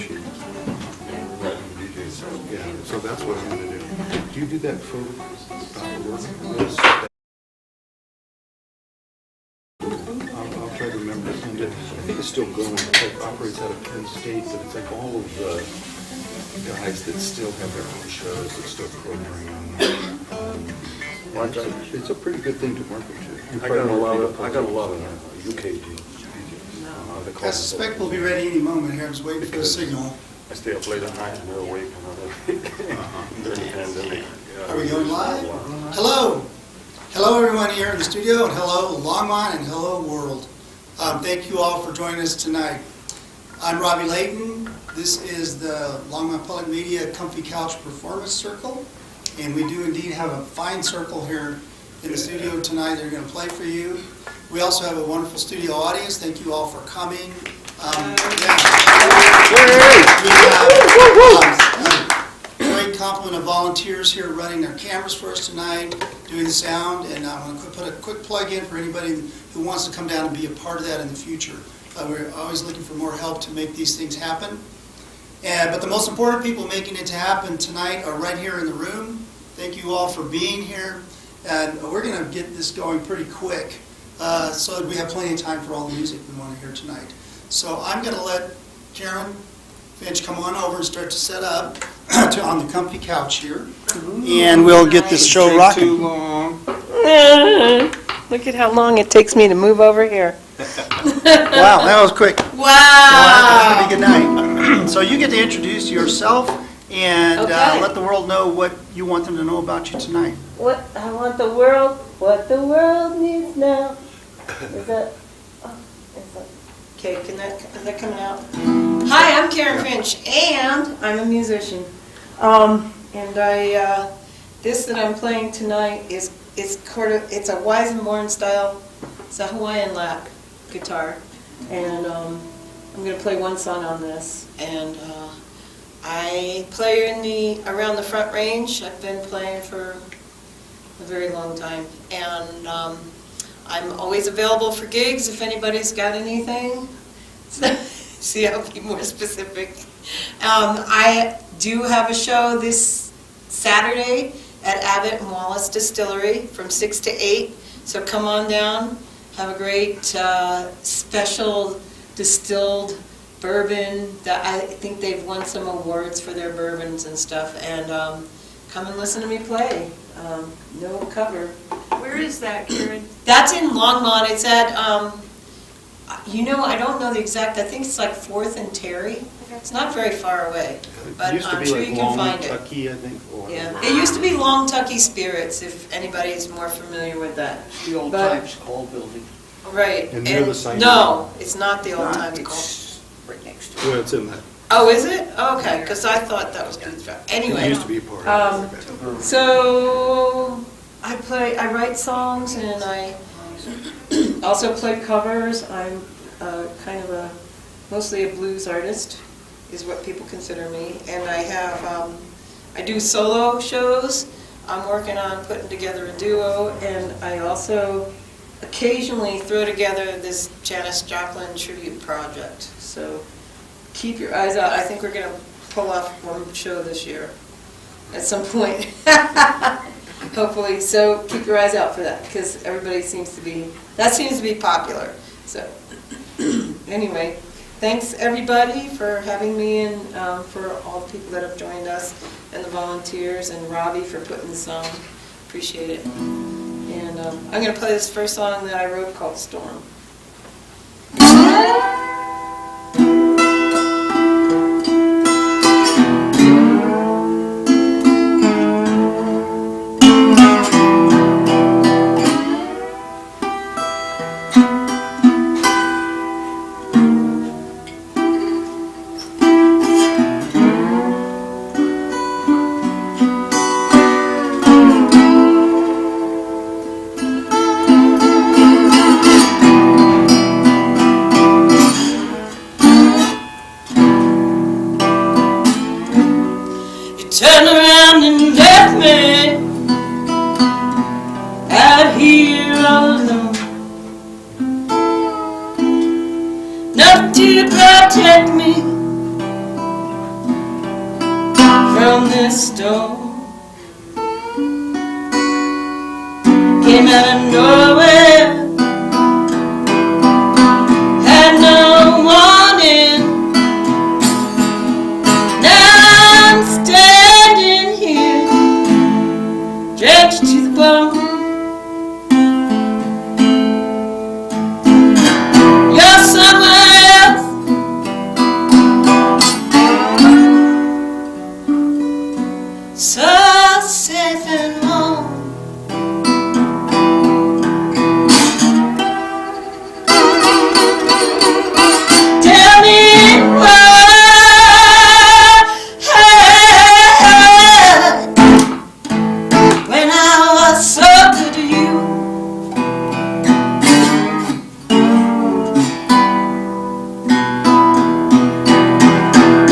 sheet. Yeah, so that's what I'm gonna do. Do you do that for work? I'll try to remember to send it. I think it's still going. It operates out of Penn State, but it's like all of the guys that still have their own shows that still program. It's a pretty good thing to market to. I got a lot of UKG. I suspect we'll be ready any moment here. I'm just waiting for the signal. I stay up late at night and they're awake and all that. During the pandemic. Are we going live? Hello. Hello, everyone here in the studio, and hello, Longmont, and hello, world. Thank you all for joining us tonight. I'm Robbie Layton. This is the Longmont Public Media Comfy Couch Performance Circle, and we do indeed have a fine circle here in the studio tonight. They're going to play for you. We also have a wonderful studio audience. Thank you all for coming. We have a great complement of volunteers here running their cameras for us tonight, doing the sound, and I'm going to put a quick plug in for anybody who wants to come down and be a part of that in the future. We're always looking for more help to make these things happen. But the most important people making it to happen tonight are right here in the room. Thank you all for being here. And we're going to get this going pretty quick so that we have plenty of time for all the music we want to hear tonight. So I'm going to let Karen Finch come on over and start to set up on the comfy couch here. And we'll get this show rocking. Too long. Look at how long it takes me to move over here. Wow, that was quick. Wow. That's going to be a good night. So you get to introduce yourself and Okay. let the world know what you want them to know about you tonight. What the world needs now. Is that, okay, is that coming out? Hi, I'm Karen Finch, and I'm a musician. And this that I'm playing tonight is it's a Weizenborn style. It's a Hawaiian lap guitar, and I'm going to play one song on this. And I play around the Front Range. I've been playing for a very long time, and I'm always available for gigs if anybody's got anything. See, I'll be more specific. I do have a show this Saturday at Abbott and Wallace Distillery from 6 to 8. So come on down, have a great special distilled bourbon. That I think they've won some awards for their bourbons and stuff. And come and listen to me play. No cover. Where is that, Karen? That's in Longmont. It's at, I don't know the exact, I think it's like 4th and Terry. It's not very far away, but I'm sure you can find it. Tucky, I think. Yeah, it used to be Long Tucky Spirits, if anybody is more familiar with that. The old But- Times Hall building, Right. And near the site. No, it's not the old time call. it's right next to it. Well, it's in that. Oh, is it? Okay, because I thought that was Booth Drive. It Anyway, used to be a part of it. so I write songs, and I also play covers. I'm kind of mostly a blues artist, is what people consider me. And I do solo shows. I'm working on putting together a duo, and I also occasionally throw together this Janis Joplin tribute project. So keep your eyes out. I think we're going to pull off one show this year at some point. Hopefully. So keep your eyes out for that, because that seems to be popular. So anyway, thanks everybody for having me, and for all the people that have joined us, and the volunteers, and Robbie for putting this on. Appreciate it. And I'm going to play this first song that I wrote called Storm. Turn around and left me out here all alone. Nothing to protect me, stone. Came out of nowhere, had no warning. Now I'm standing here, drenched to the bone. You're somewhere else, so safe and warm. Tell me when I was so good to you.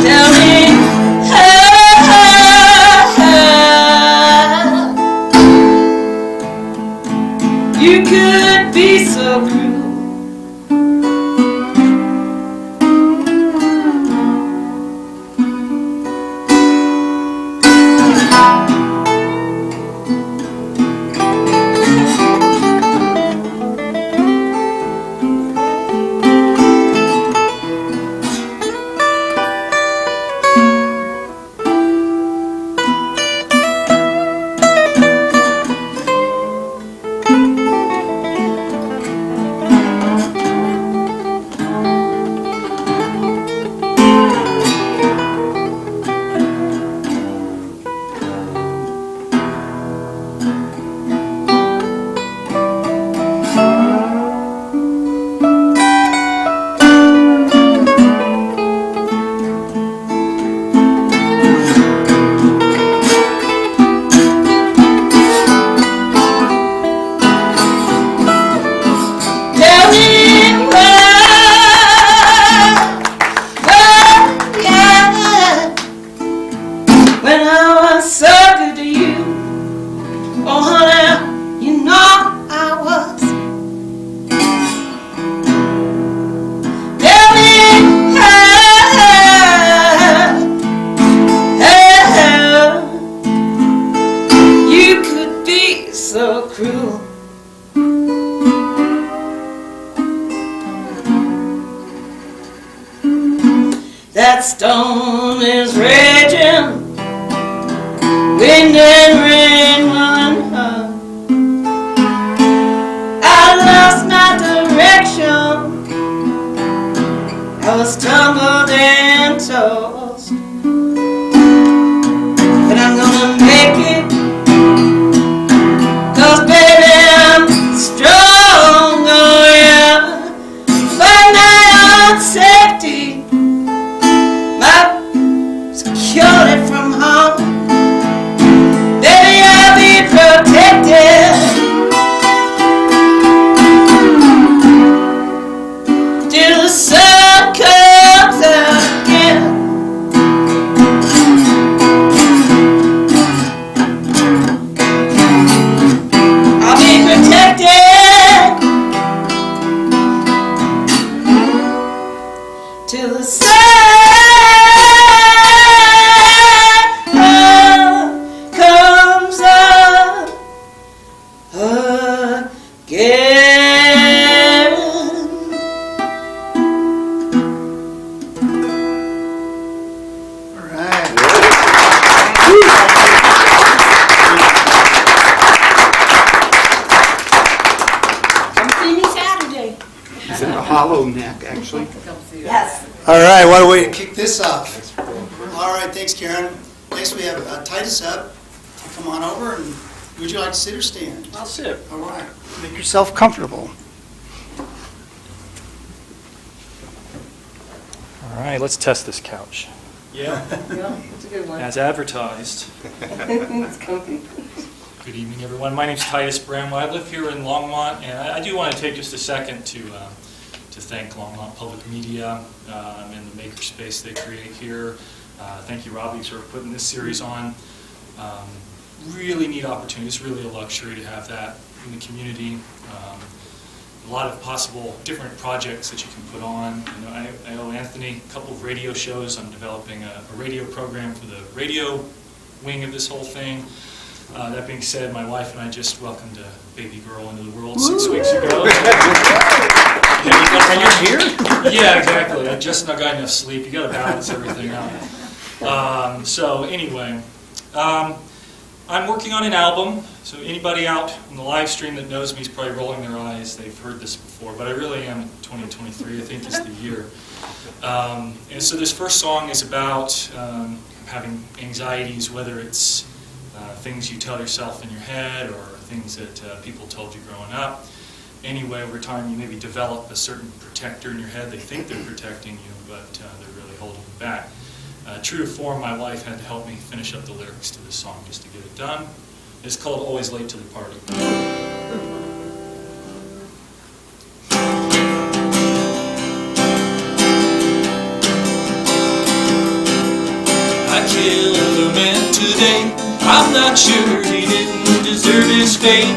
Tell me you could be so cruel. So cruel. That storm is raging, wind and rain running high. I lost my direction, I was tumbled and tossed, but I'm gonna make it. 'Cause baby, I'm stronger, yeah. Find my own safety, my security from home. Baby, I'll be protected till the sun comes out again. Till the sun comes up again. All right. Come see me Saturday. Is it a hollow neck, actually? Yes. All right, what a way to kick this off. All right, thanks, Karen. Next, we have Titus up. Come on over, and would you like to sit or stand? I'll sit. All right, make yourself comfortable. All right, let's test this couch. Yeah, Yeah, it's a good one. As advertised. It's comfy. Good evening, everyone. My name's Titus Bramwell. I live here in Longmont, and I do want to take just a second to thank Longmont Public Media and the makerspace they create here. Thank you, Robbie, for putting this series on. Really neat opportunity. It's really a luxury to have that in the community. A lot of possible different projects that you can put on. You know, I owe Anthony a couple of radio shows. I'm developing a radio program for the radio wing of this whole thing. That being said, my wife and I just welcomed a baby girl into the world 6 weeks ago. And you're here? Yeah, exactly. I just not got enough sleep. You got to balance everything out. So anyway, I'm working on an album. So anybody out on the live stream that knows me is probably rolling their eyes. They've heard this before, but I really am in 2023. I think is the year. And so this first song is about having anxieties, whether it's things you tell yourself in your head or things that people told you growing up. Anyway, over time you maybe develop a certain protector in your head. They think they're protecting you, but they're really holding you back. True to form, my wife had to help me finish up the lyrics to this song just to get it done. It's called Always Late to the Party. I killed a man today. I'm not sure he didn't deserve his fate,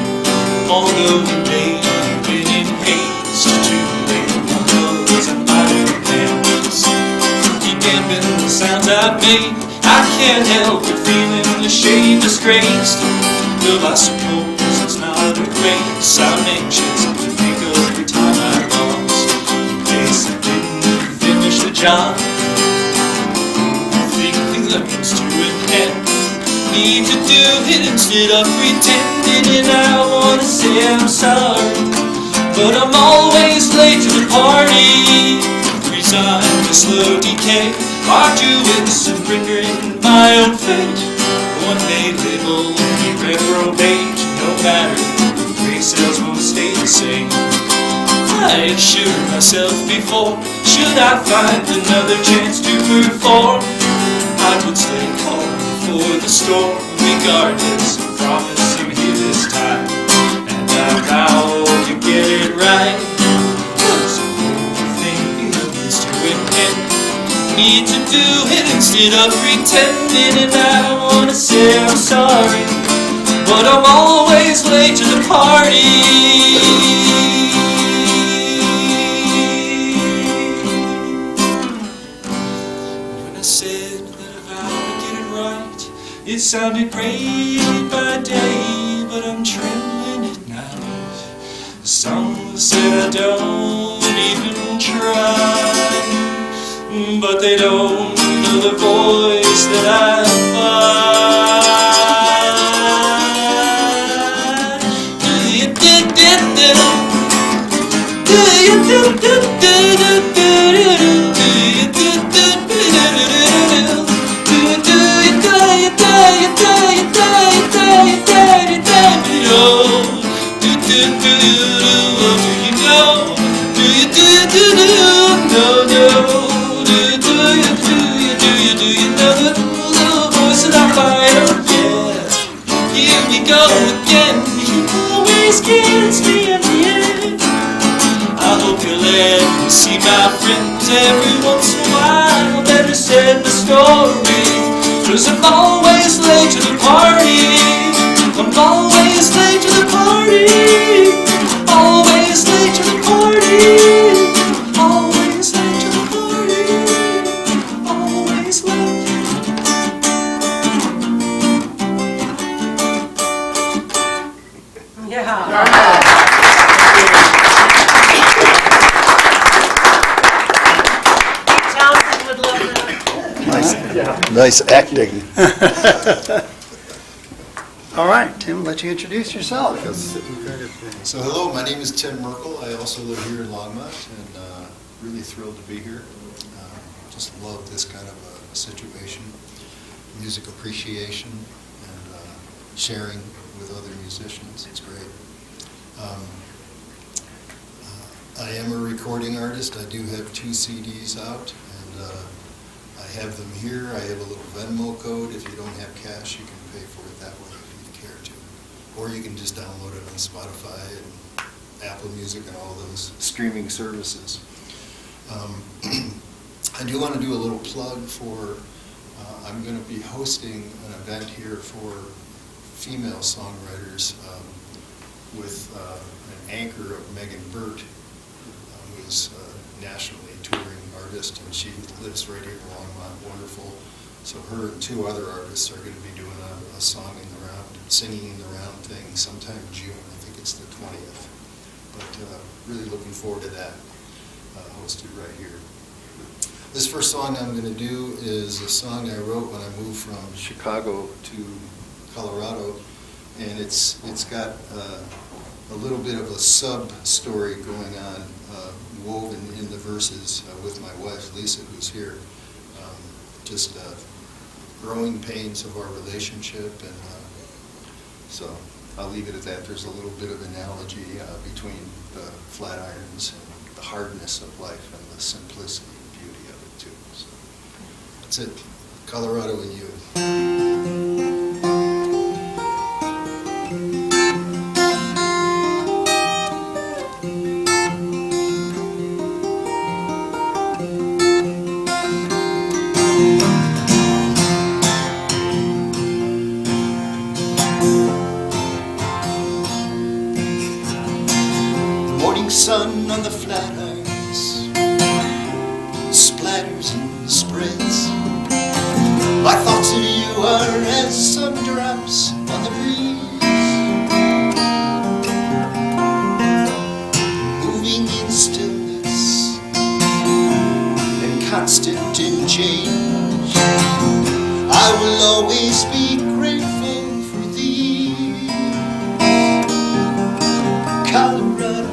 although he may have been in haste to lay one of those iron hands. He dampened the sounds I've made. I can't help but feeling the shade disgraced. Though I suppose it's not a grace, I'm anxious to think of every time I lost in case I didn't finish the job. Thinking learns to repent. Need to do it instead of pretending, and I wanna say I'm sorry, but I'm always late to the party. Resigned to slow decay, arduous and rendering my own fate. One may label me reprobate, no matter, grace cells won't stay the same. I assured myself before, should I find another chance to perform, I would stay calm for the storm, regardless. I promise I'm here this time, and I vow to get it right. 'Cause everything needs to end. Need to do it instead of pretending, and I wanna say I'm sorry, but I'm always late to the party. It sounded great by day, but I'm trembling at night. Some said I don't even try, but they don't know the voice that I find. Do you gets me at the end. I hope you'll let me see my friends every once in a while. Better set the story, 'cause I'm always late to the party. I'm always late to the party. Always late to the party. Always late to the party. Always late. Townsend would love that. Nice acting. All right, Tim, let you introduce yourself. So hello, my name is Tim Merkel. I also live here in Longmont, and really thrilled to be here. Just love this kind of a situation, music appreciation, and sharing with other musicians. It's great. I am a recording artist. I do have 2 CDs out, and I have them here. I have a little Venmo code. If you don't have cash, you can pay for it that way if you care to. Or you can just download it on Spotify and Apple Music and all those streaming services. I do want to do a little plug for, I'm going to be hosting an event here for female songwriters with an anchor of Megan Burt, who's a nationally touring artist, and she lives right here in Longmont, wonderful So her and two other artists are going to be doing a song in the round, singing in the round thing sometime in June. I think it's the 20th. But really looking forward to that, hosted right here. This first song I'm going to do is a song I wrote when I moved from Chicago to Colorado, and it's got a little bit of a sub-story going on, woven in the verses with my wife, Lisa, who's here. Just growing pains of our relationship, and so I'll leave it at that. There's a little bit of analogy between the flat irons and the hardness of life and the simplicity and beauty of it, too. So that's it. Colorado and You. Sun on the flat irons splatters and spreads. My thoughts of you are as sun drops on the breeze, moving in stillness and constant in change. I will always be grateful for thee, Colorado.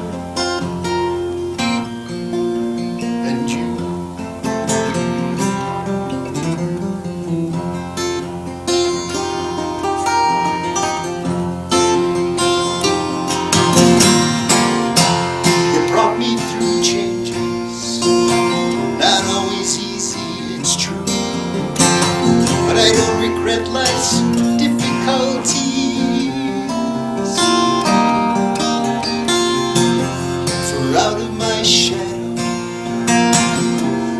Life's difficulties, for out of my shadow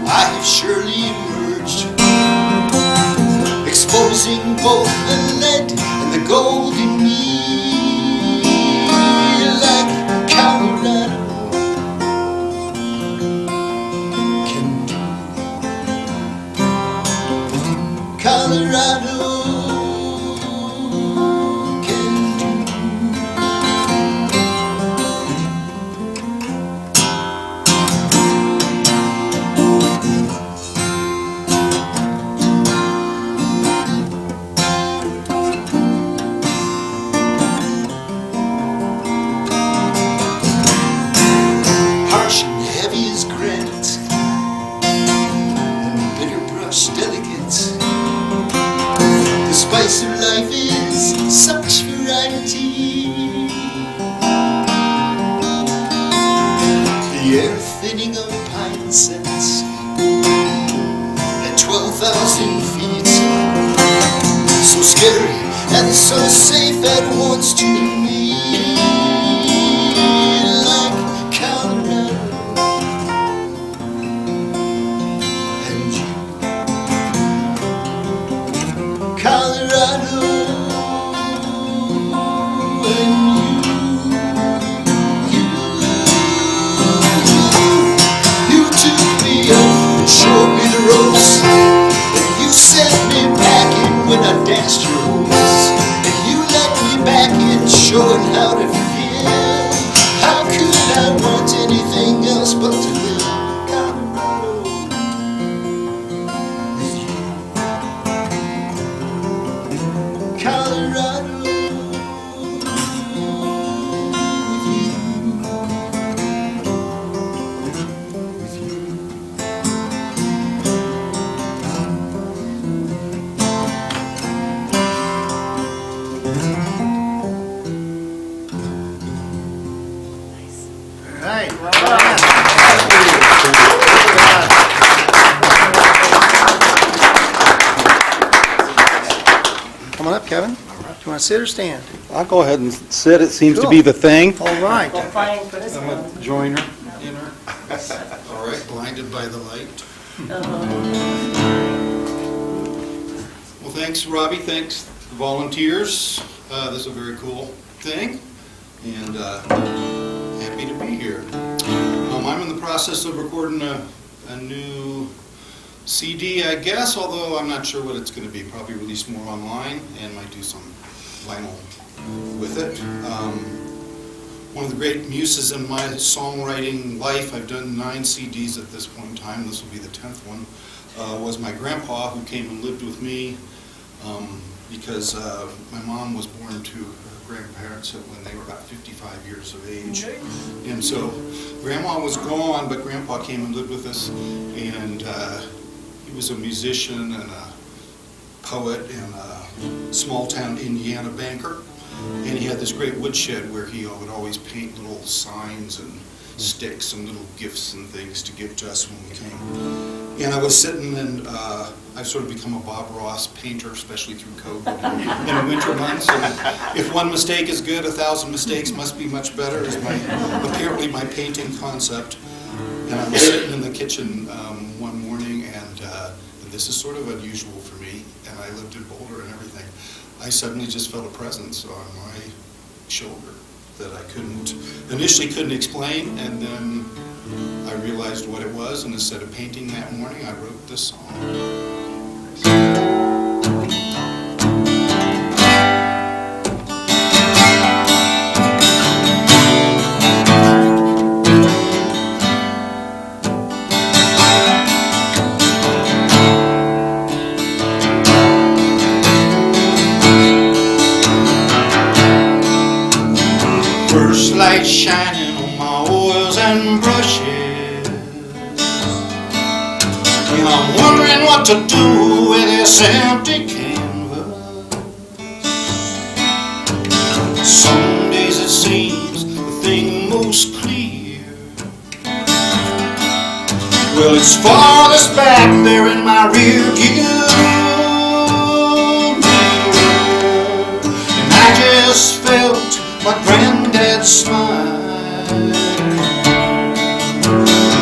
I have surely emerged, exposing both the lead and the gold in me, like Colorado can do. Colorado of life is such variety. The air thinning of pine scents at 12,000 feet, so scary and so safe at once to me, like Colorado and you, Colorado. Showed me the ropes, and you set me packing when I danced your hopes, and you let me back in, showing how to forgive. How could I want anything else but to live in Colorado with you, Colorado with you. Come on up, Kevin. Do you want to sit or stand? I'll go ahead and sit. It seems to be the thing. All right. Well, fine for this one. Joiner. All right, blinded by the light. Well, thanks, Robbie. Thanks, the volunteers. This is a very cool thing, and happy to be here. I'm in the process of recording a new CD, I guess, although I'm not sure what it's going to be. Probably release more online and might do some vinyl with it. One of the great muses in my songwriting life, I've done 9 CDs at this point in time, this will be the 10th one, was my grandpa, who came and lived with me because my mom was born to her grandparents when they were about 55 years of age. And so Grandma was gone, but Grandpa came and lived with us, and he was a musician and a poet and a small-town Indiana banker. And he had this great woodshed where he would always paint little signs and sticks and little gifts and things to give to us when we came. And I was sitting, and I've sort of become a Bob Ross painter, especially through COVID in the winter months. And if one mistake is good, 1,000 mistakes must be much better, is apparently my painting concept. And I was sitting in the kitchen one morning, and this is sort of unusual for me, and I lived in Boulder and everything. I suddenly just felt a presence on my shoulder that I initially couldn't explain, and then I realized what it was, and instead of painting that morning, I wrote this song. First light shining on my oils and brushes, and I'm wondering what to do with this empty canvas. Some days it seems the thing most clear. Well, it's farthest back there in my rear view mirror, and I just felt my granddad's smile.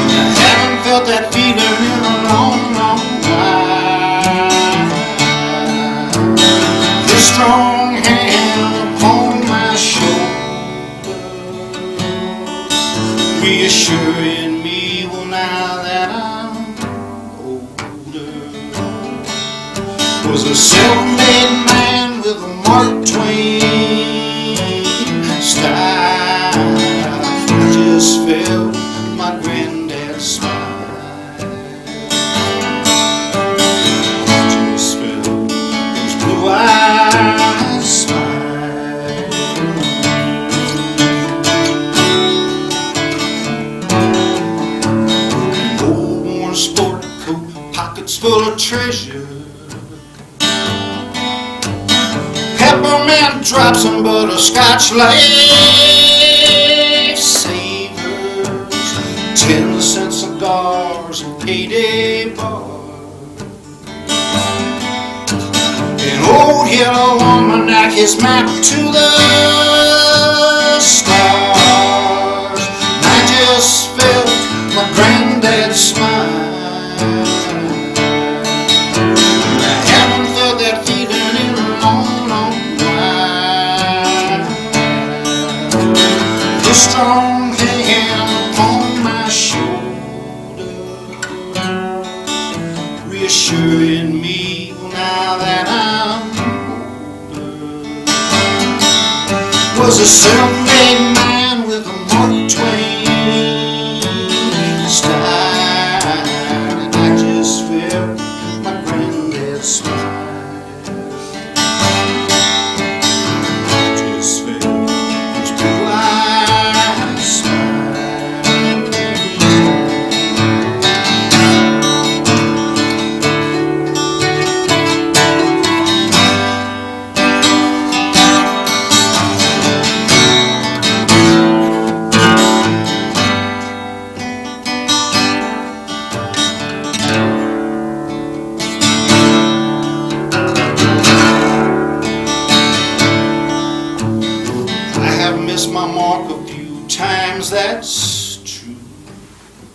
I haven't felt that feeling in a long, long while. This strong hand upon my shoulder, reassuring me, well, now that I'm older, was a self-made man with a Mark Twain style. I just felt my granddad's smile. I just felt those blue eyes smile. An old worn sport coat, pockets full of treasure, peppermint drops and butterscotch lifesavers, 10-cent cigars and payday bars. An old yellow almanac is mapped to the stars. And I just felt my granddad's smile. And I haven't felt that feeling in a long, long while. The strong hand upon my shoulder, reassuring me, well, now that I'm older, was a self-made man with a Mark Twain style. And I just felt my granddad's smile. My mark a few times, that's true.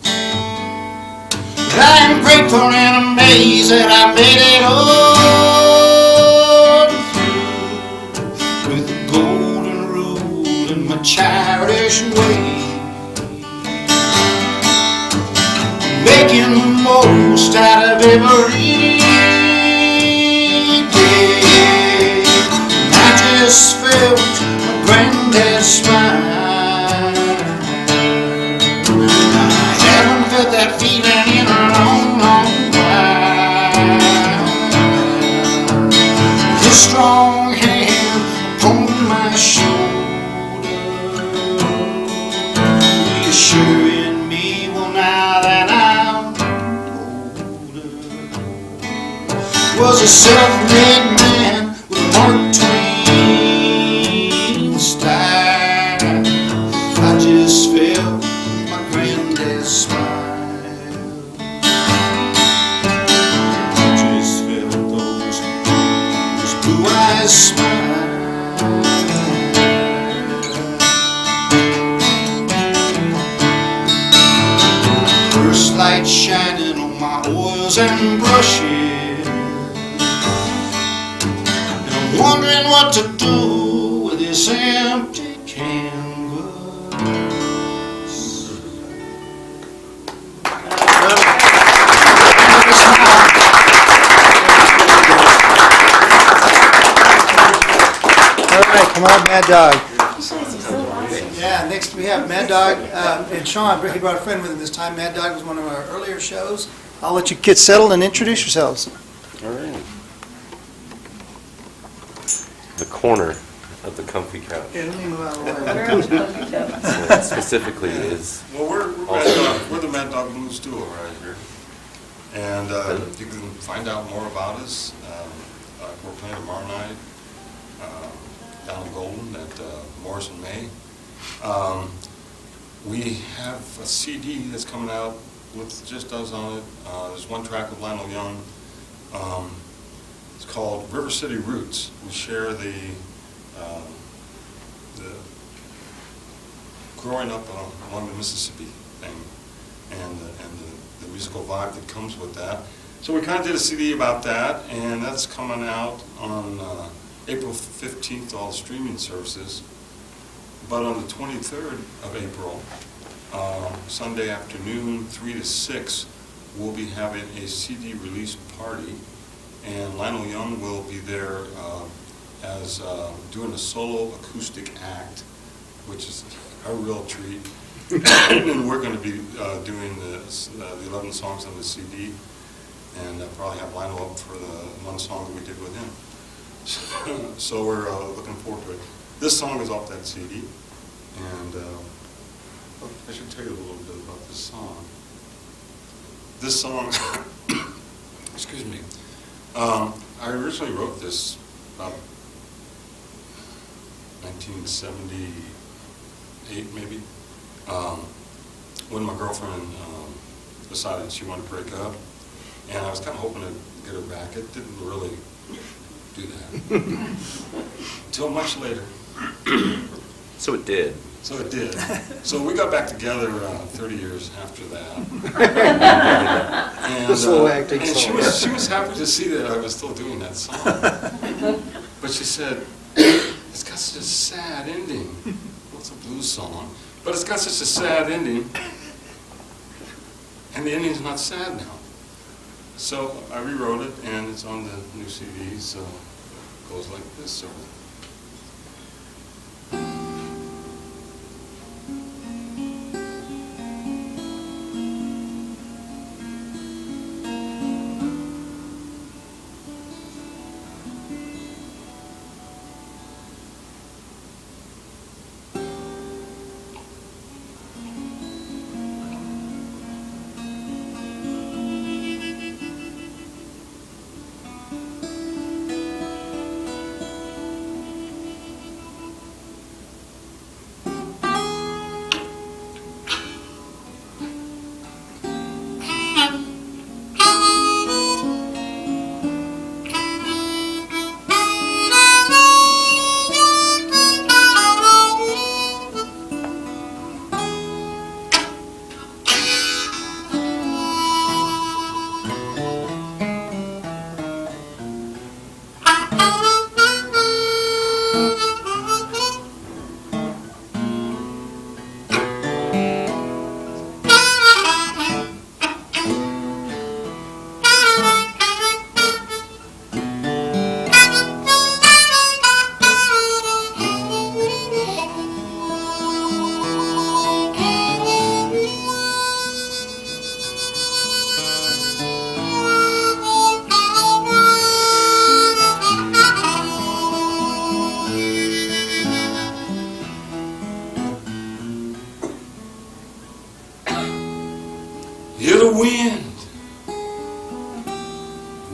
But I am grateful and amazed that I made it all through, with the golden rule in my childish way, making the most most out of every day. I just felt my granddad's smile. I haven't felt that feeling in a long, long while. His strong hand upon my shoulder, reassuring me, well, now that I'm older, was a self-made man with Mark Twain style. I just felt my granddad's smile. I just felt those blue eyes smile. First light shining on my oils and brushes, and I'm wondering what to do with this empty canvas. All right, come on, Mad Dog. Yeah, next we have Mad Dog, and Sean, he brought a friend with him this time. Mad Dog was one of our earlier shows. I'll let you get settled and introduce yourselves. All right. The corner of the comfy couch. Yeah, let me move out of the way. Specifically is Well, we're Mad Dog. We're the Mad Dog Blues Duo right here. And you can find out more about us. We're playing tomorrow night down in Golden at Morris and May. We have a CD that's coming out with just us on it. There's one track with Lionel Young. It's called River City Roots. We share the growing up along the Mississippi thing and the musical vibe that comes with that. So we kind of did a CD about that, and that's coming out on April 15th, all streaming services. But on the 23rd of April, Sunday afternoon, 3 to 6, we'll be having a CD release party, and Lionel Young will be there as doing a solo acoustic act, which is a real treat. And we're going to be doing the 11 songs on the CD, and probably have Lionel up for the one song that we did with him. So we're looking forward to it. This song is off that CD, and I should tell you a little bit about this song. This song, excuse me, I originally wrote this about 1978 maybe, when my girlfriend decided she wanted to break up, and I was kind of hoping to get her back. It didn't really do that until much later. so it did. So it did. So we got back together 30 years after that. And, and she was happy to see that I was still doing that song. But she said, it's got such a sad ending. Well, it's a blues song, but it's got such a sad ending, and the ending's not sad now. So I rewrote it, and it's on the new CD, so it goes like this sort of.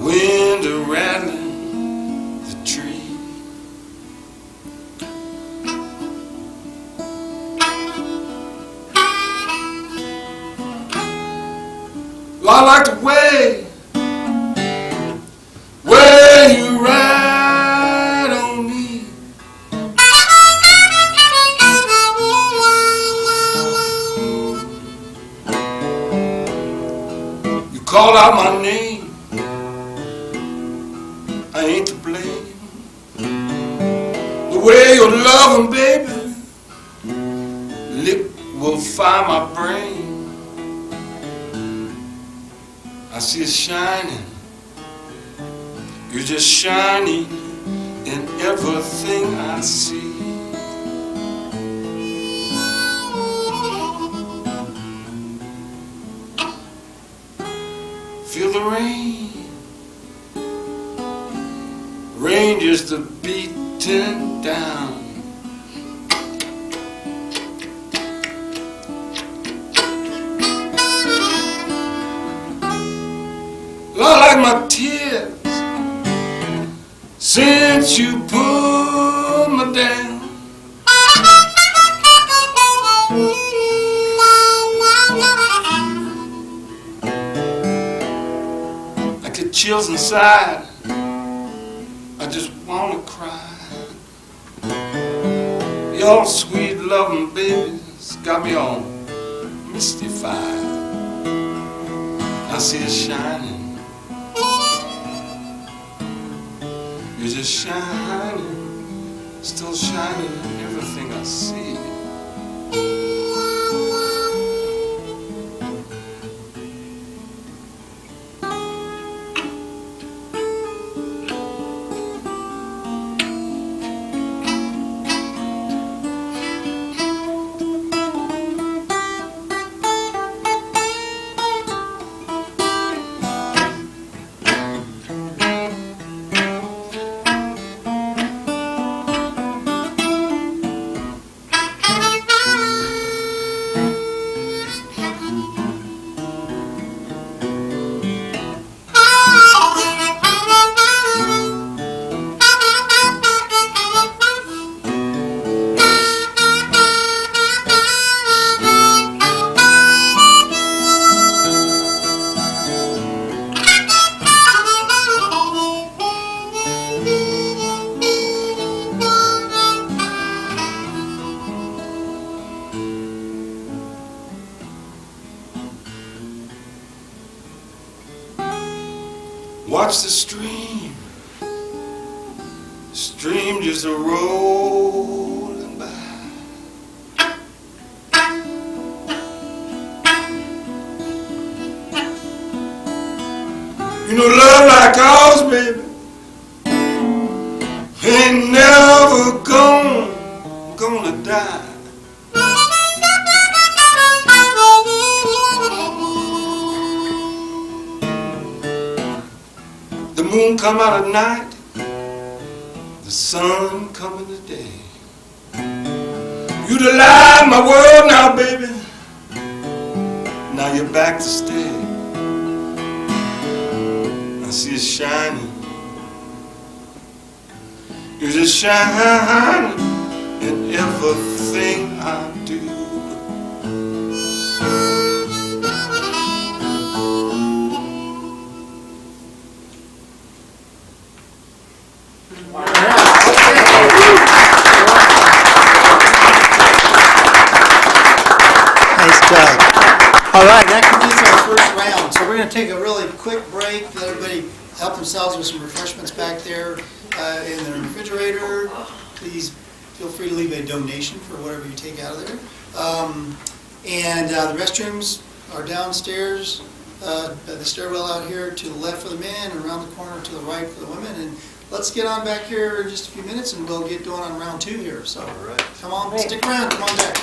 wind a rattling the tree. Well, I like the way you ride on me. You call out my name, I ain't to blame. The way you're loving, baby, liquefy my brain. I see it shining, you're just shining in everything I see. Feel the rain just a beating down. I like my tears since you pulled me down. I get chills inside, I just wanna cry. Your sweet loving baby's got me all mystified. I see it shining, you're just shining, still shining in everything I see. Watch the stream just a rolling by. You know, love like ours, baby, ain't never gonna die. The moon come out at night, the sun come in the day. You the light of my world now, baby, now you're back to stay. I see it shining, you're just shining in everything I do. All right, that completes our first round. So we're going to take a really quick break, let everybody help themselves with some refreshments back there in the refrigerator. Please feel free to leave a donation for whatever you take out of there. And the restrooms are downstairs, the stairwell out here to the left for the men and around the corner to the right for the women. And let's get on back here in just a few minutes and we'll get going on round 2 here. So come on, stick around, come on back.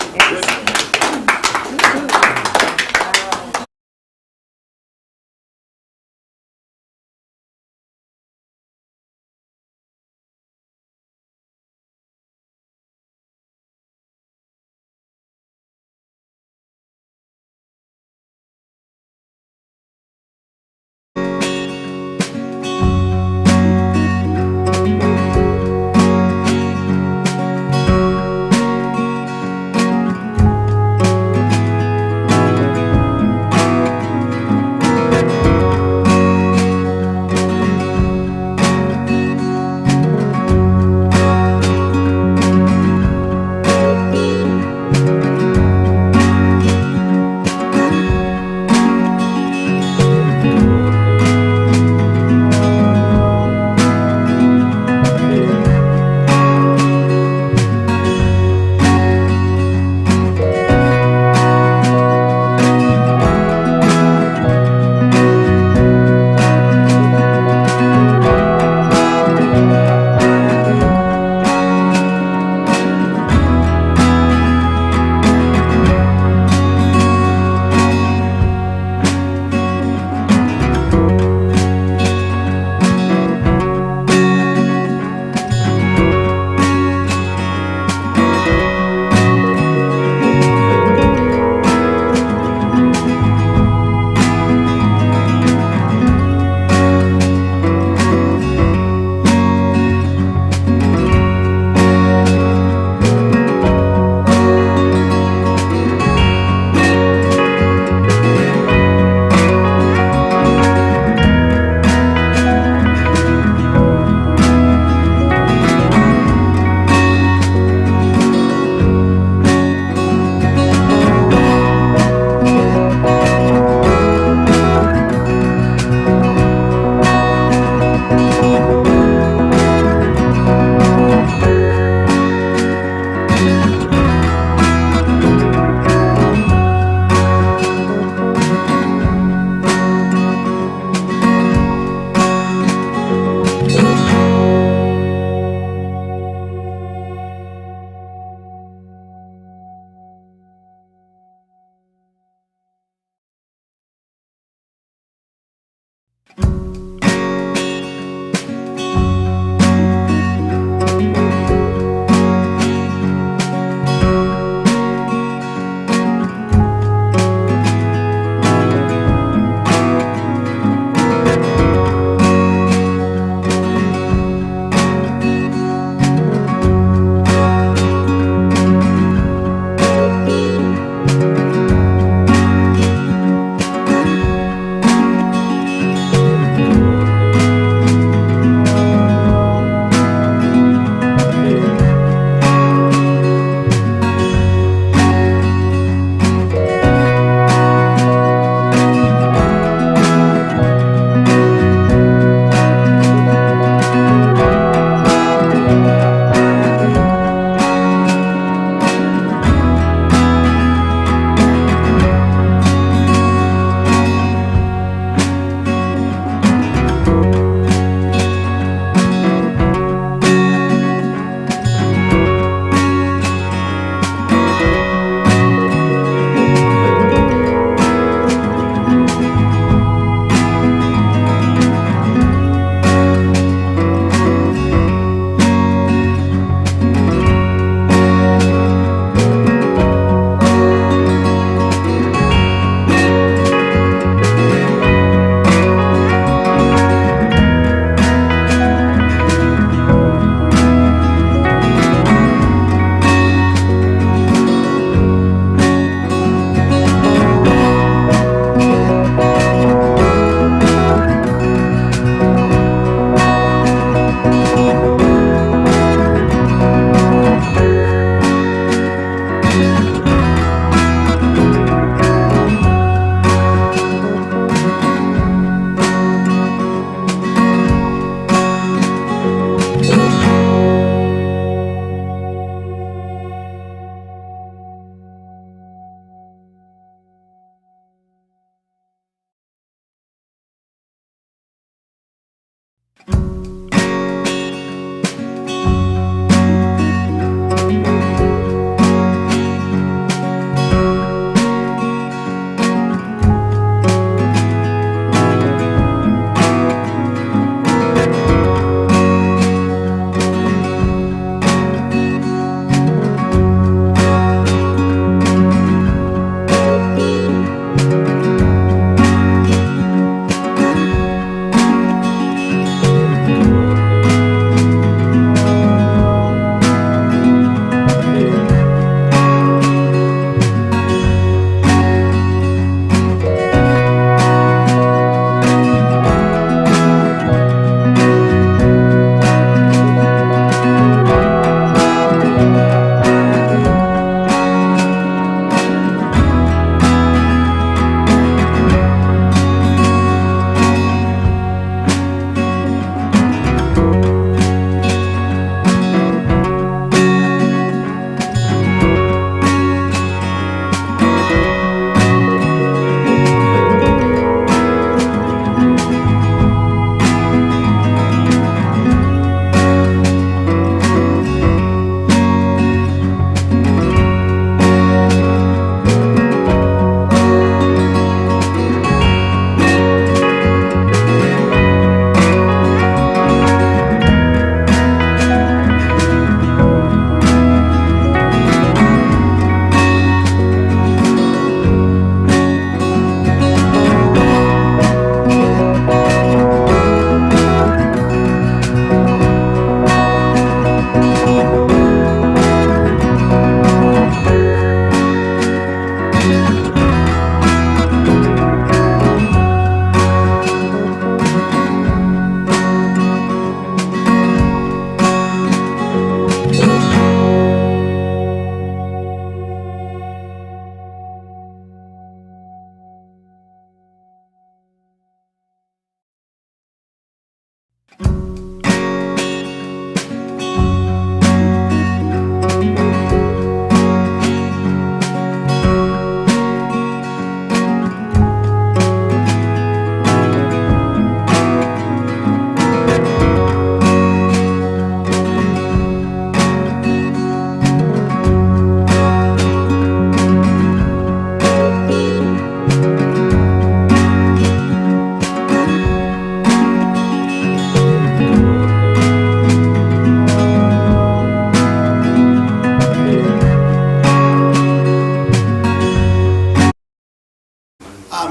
In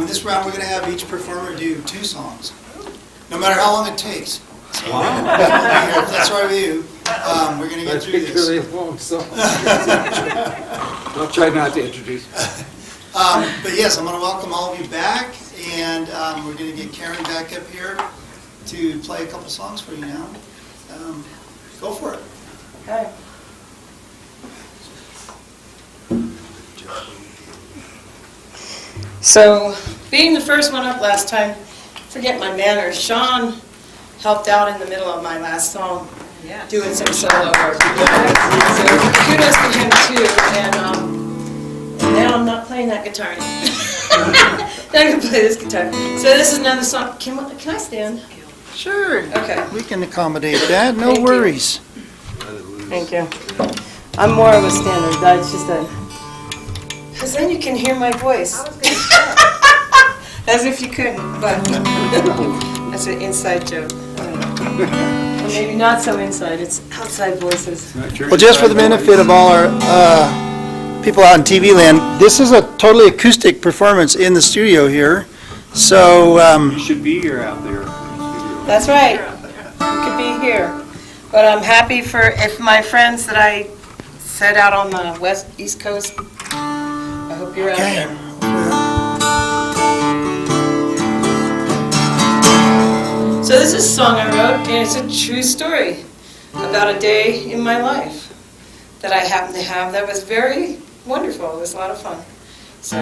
this round, we're going to have each performer do 2 songs, no matter how long it takes. So, if that's all right with you, we're going to get through this. I'll try not to introduce. But yes, I'm going to welcome all of you back, and we're going to get Karen back up here to play a couple songs for you now. Go for it. Okay. So, being the first one up last time, forget my manners. Sean helped out in the middle of my last song, doing some solo work. So kudos to him too. And now I'm not playing that guitar anymore. Now I'm gonna play this guitar. So this is another song. Can I stand? Sure. Okay. We can accommodate that. No Thank you. worries. Thank you. I'm more of a standard. That's just a. Because then you can hear my voice. As if you couldn't, but that's an inside joke. Or maybe not so inside, it's outside voices. Well, just for the benefit of all our people out in TV land, this is a totally acoustic performance in the studio here. So, You should be here out there. That's right. You could be here. But I'm happy for if my friends that I set out on the East Coast, I hope you're out there. So this is a song I wrote, and it's a true story about a day in my life that I happened to have that was very wonderful. It was a lot of fun. So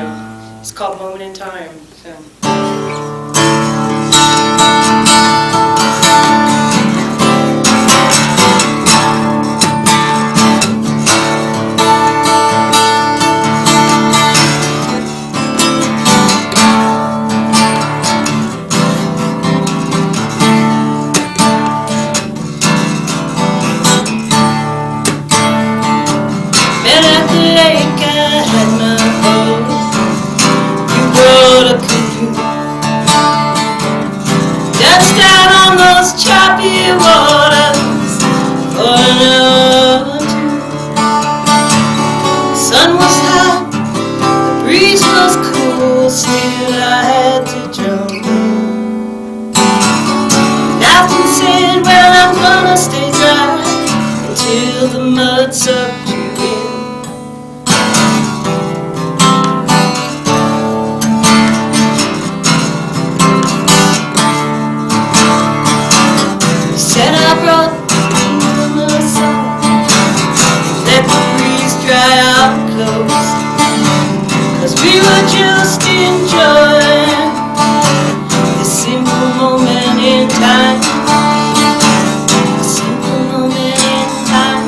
it's called Moment in Time. So. Choppy waters for an hour or two. The sun was hot, the breeze was cool, still I had to jump in. Nothing said, well, I'm gonna stay dry until the mud sucked you in. Said I brought the sun, let the breeze dry our clothes, 'cause we were just enjoying this simple moment in time, a simple moment in time.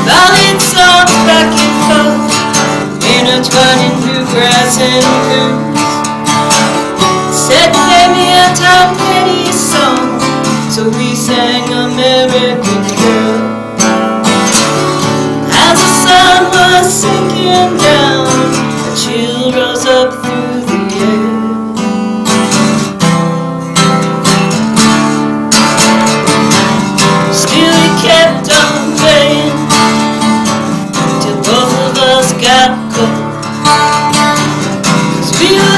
Violin songs back and forth, intertwining through grass and roots. Said play me a Tom Petty song, so we sang American Girl. As the sun was sinking down, a chill rose up through the air. Kept on playing till both of us got cold, 'cause we were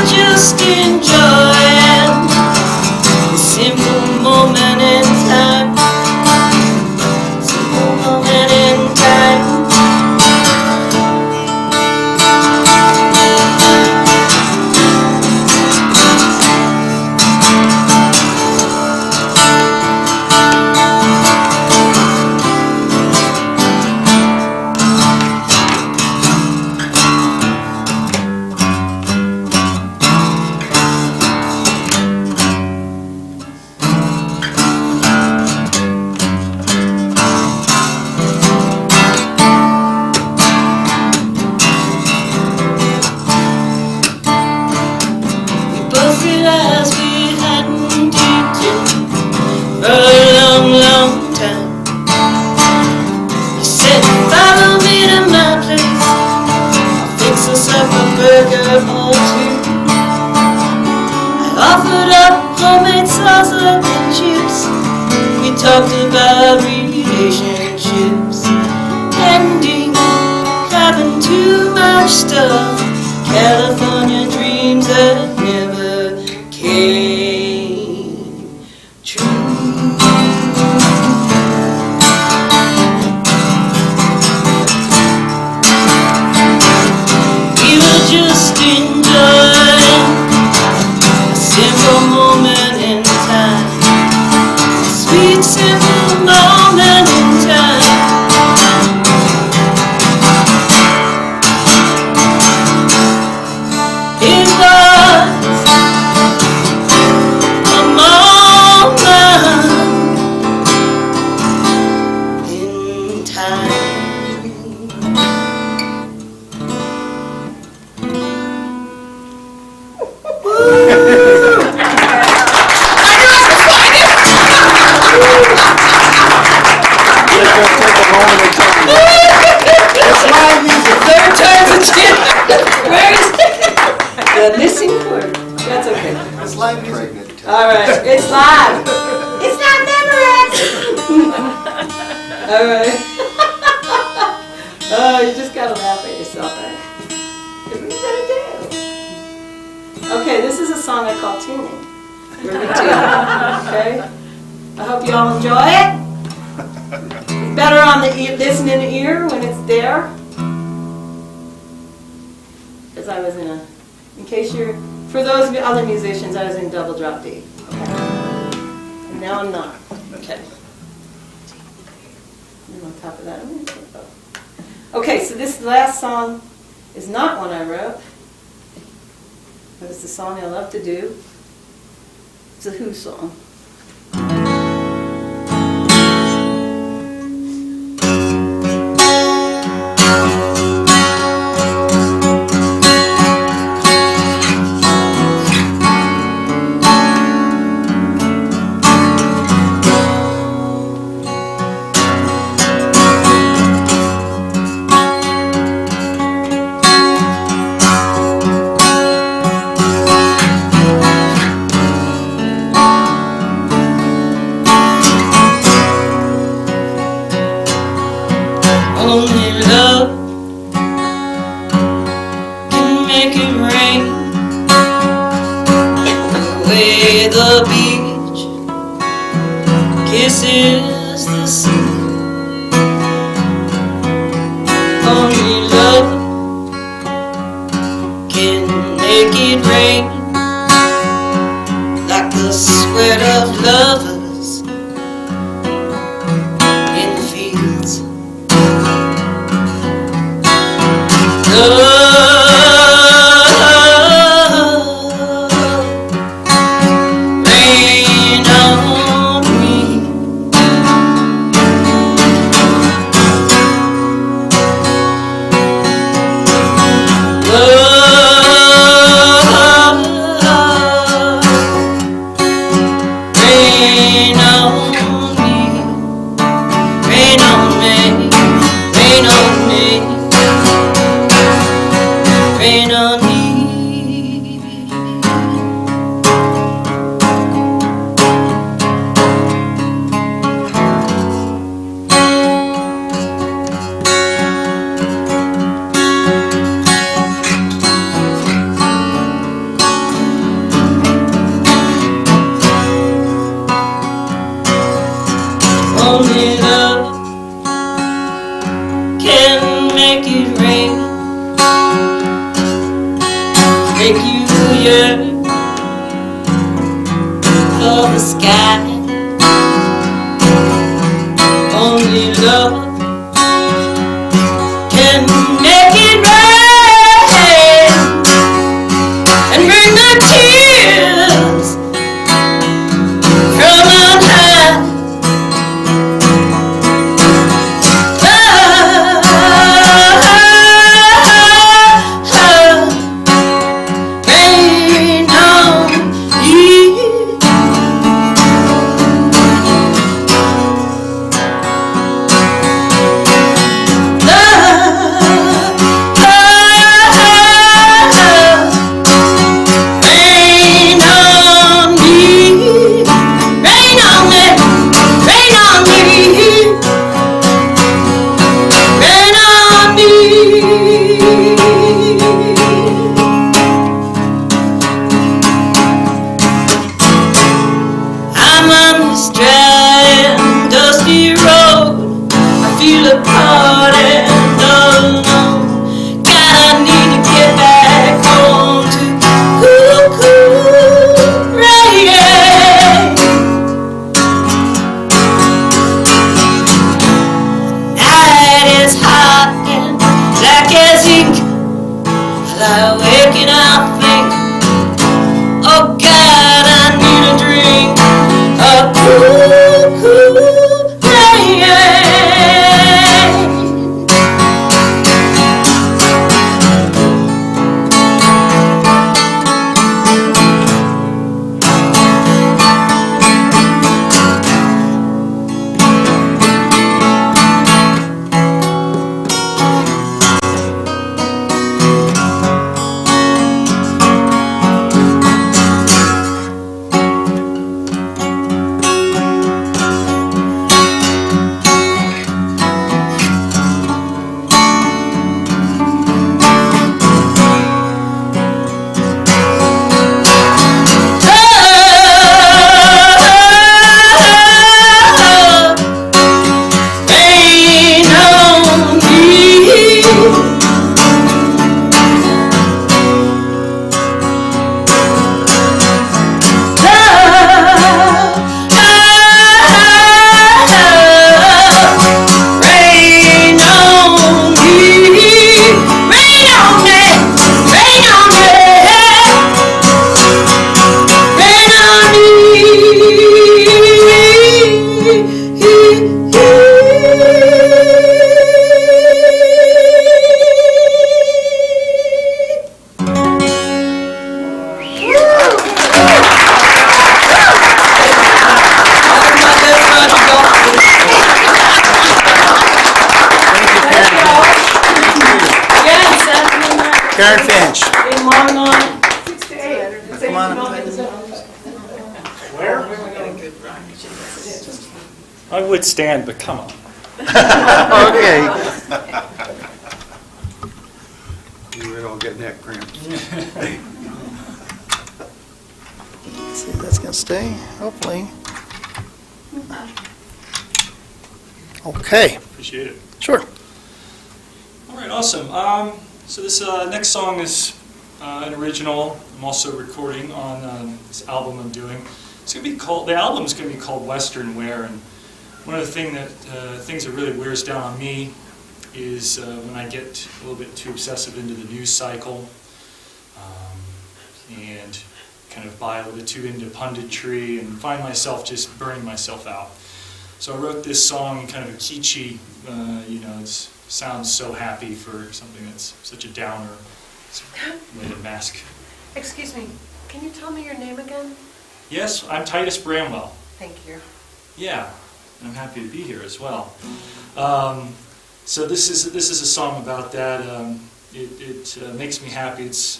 burger or two. I offered up homemade salsa and chips. We talked about relationships, ending, having too much stuff, California dreams that never came true. We were just enjoying a simple moment in time, a sweet simple moment in time. It was a moment in time. Third time's a charm. Where is the missing chord? That's okay. It's live music. All right, it's live. It's not Memorex. All right. Oh, you just gotta laugh at yourself, right? What are you gonna do? Okay, this is a song I call tuning. We're gonna tune. Okay. I hope you all enjoy it. It's better on the listening ear when it's there. Because I was in case you're, for those other musicians, I was in double drop D. Okay. And now I'm not. Okay. And on top of that, I'm going to put both. Okay, so this last song is not one I wrote, but it's a song I love to do. It's a Who song. Only love can make it rain. The way the beach kisses the sea. Only love can make it rain. Like the sweat of lovers in the fields. Rain on me. Rain on me. Rain on me. Rain on me. Rain on me. Only love can make it rain. Make you yearn for the sky. Only love can make it rain and bring the tears from on high. Rain on you. Love apart and alone. God, I need to get back home to cool rain. Night is hot and black as ink. I lie awake and I think, oh God, I need a drink of cool rain. Karen Finch. In Longmont. 6 to 8. Come on up. I would stand, but come on. Okay. We're all getting that cramps. See if that's gonna stay, hopefully. Okay, Appreciate it. sure. All right, awesome. So this next song is an original. I'm also recording on this album I'm doing. It's gonna be called. The album's gonna be called Western Wear, and one of the things that really wears down on me is when I get a little bit too obsessive into the news cycle and kind of buy a little bit too into punditry and find myself just burning myself out. So I wrote this song in kind of a kitschy, it sounds so happy for something that's such a downer. It's a way to mask. Excuse me, can you tell me your name again? Yes, I'm Titus Bramwell. Thank you. Yeah, and I'm happy to be here as well. So this is a song about that. It makes me happy. It's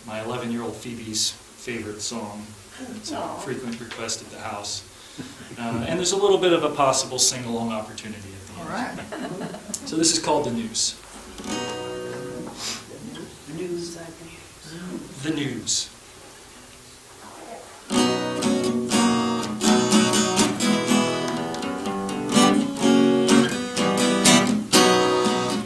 my 11-year-old Phoebe's favorite song. It's a frequent request at the house. And there's a little bit of a possible sing-along opportunity at the end. All right. So this is called The News. The News.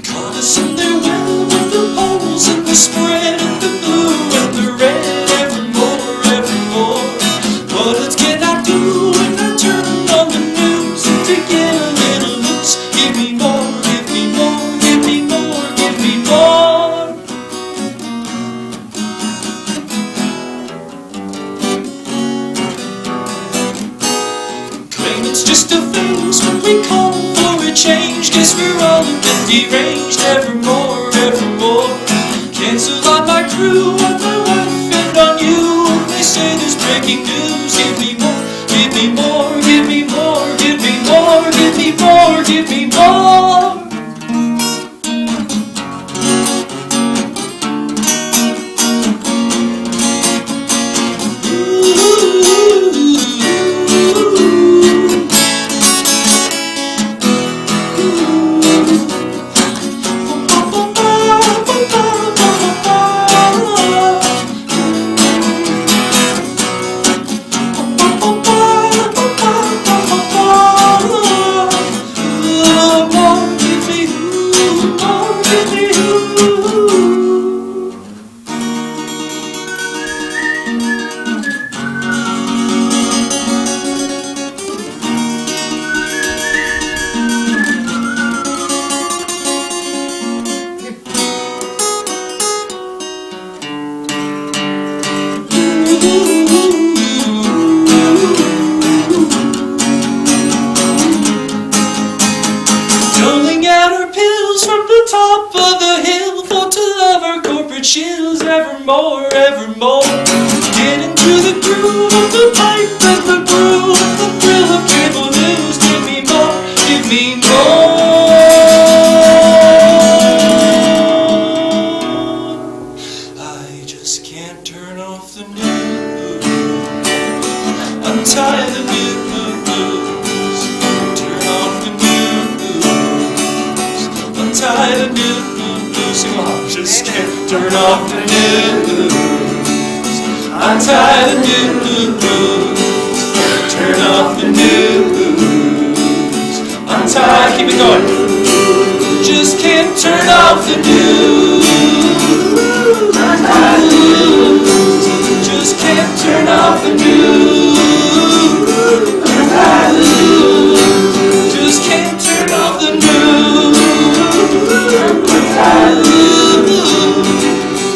Caught us in their well with the poles and the spread and the blue and the red, evermore, evermore. What can I do when I turn on the news and to get a little loose? Give me more, give me more, give me more, give me more. Claim it's just a phase when we call for a change, 'cause we're all a bit deranged, evermore, evermore. Cancel on my crew, on my wife, and on you. They say there's breaking news. Give me more, give me more, give me more, give me more, give me more, give me more. from the top of the hill for to love our corporate shills evermore, evermore. Get into the groove of the pipe and the brew and the thrill of cable news. Give me more, give me more. I just can't turn off the news. I'm tired of news. Turn off the news. I'm tired of news. Sing along. Just can't turn off the news. I'm tired of news. Turn off the news. I'm tired. Keep it going. Just can't turn off the news. I'm tired of news. Just can't turn off the news. I'm tired of news. Just can't turn off the news. I'm tired of news.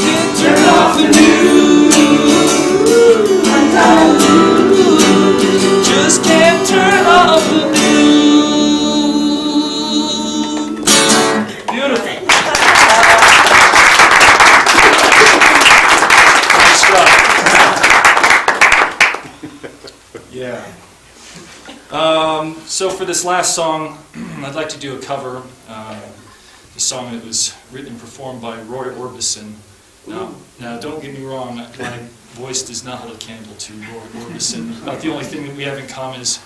Can't turn off the news. I'm tired of news. Just can't turn off the news. Beautiful. Nice job. Yeah. So for this last song, I'd like to do a cover. The song that was written and performed by Roy Orbison. Now, don't get me wrong, my voice does not hold a candle to Roy Orbison. About the only thing that we have in common is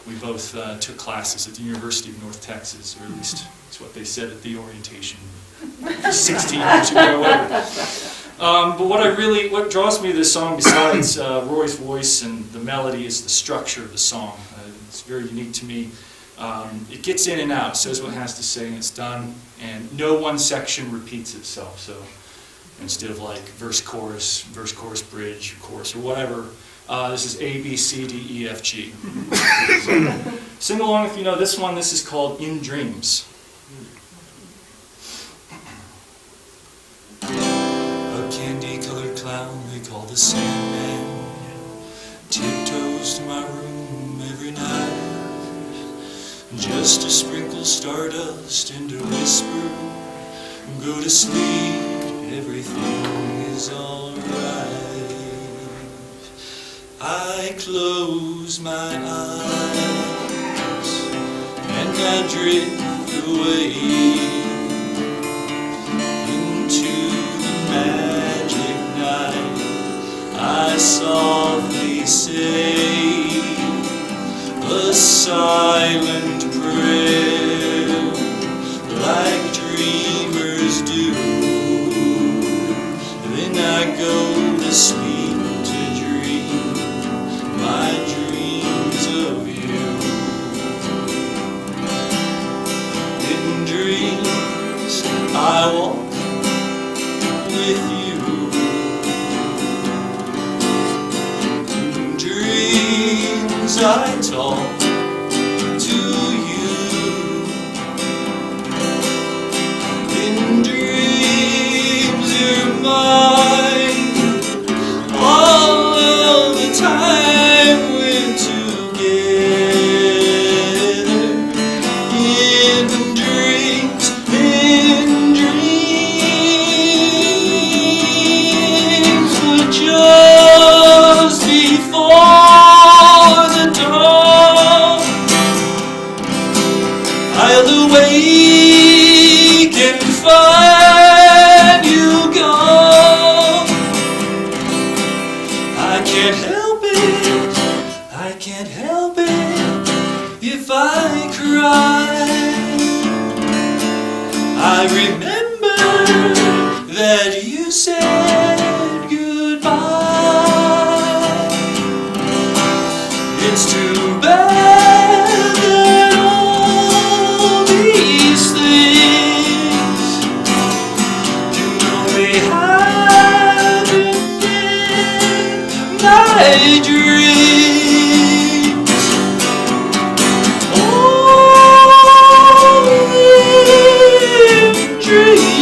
we both took classes at the University of North Texas, or at least that's what they said at the orientation 16 years ago, whatever. But what draws me to this song, besides Roy's voice and the melody, is the structure of the song. It's very unique to me. It gets in and out, says what it has to say, and it's done. And no one section repeats itself. So instead of like verse, chorus, bridge, chorus, or whatever, this is A, B, C, D, E, F, G. So, sing along if you know this one. This is called In Dreams. A candy-colored clown we call the Sandman tiptoes to my room every night, just to sprinkle stardust and to whisper, go to sleep, everything is alright. I close my eyes and I drift away into the magic night. I softly say a silent prayer, like dreamers do. Then I go to sleep to dream my dreams of you. In dreams I walk with you. In dreams I talk to you. In dreams you're mine. All of the time we're together. In dreams but just before the dawn, I'll awake and find you gone. I can't help it if I cry. I remember that you said goodbye. It's too bad that all these things can only happen in my dreams. Oh, in dreams.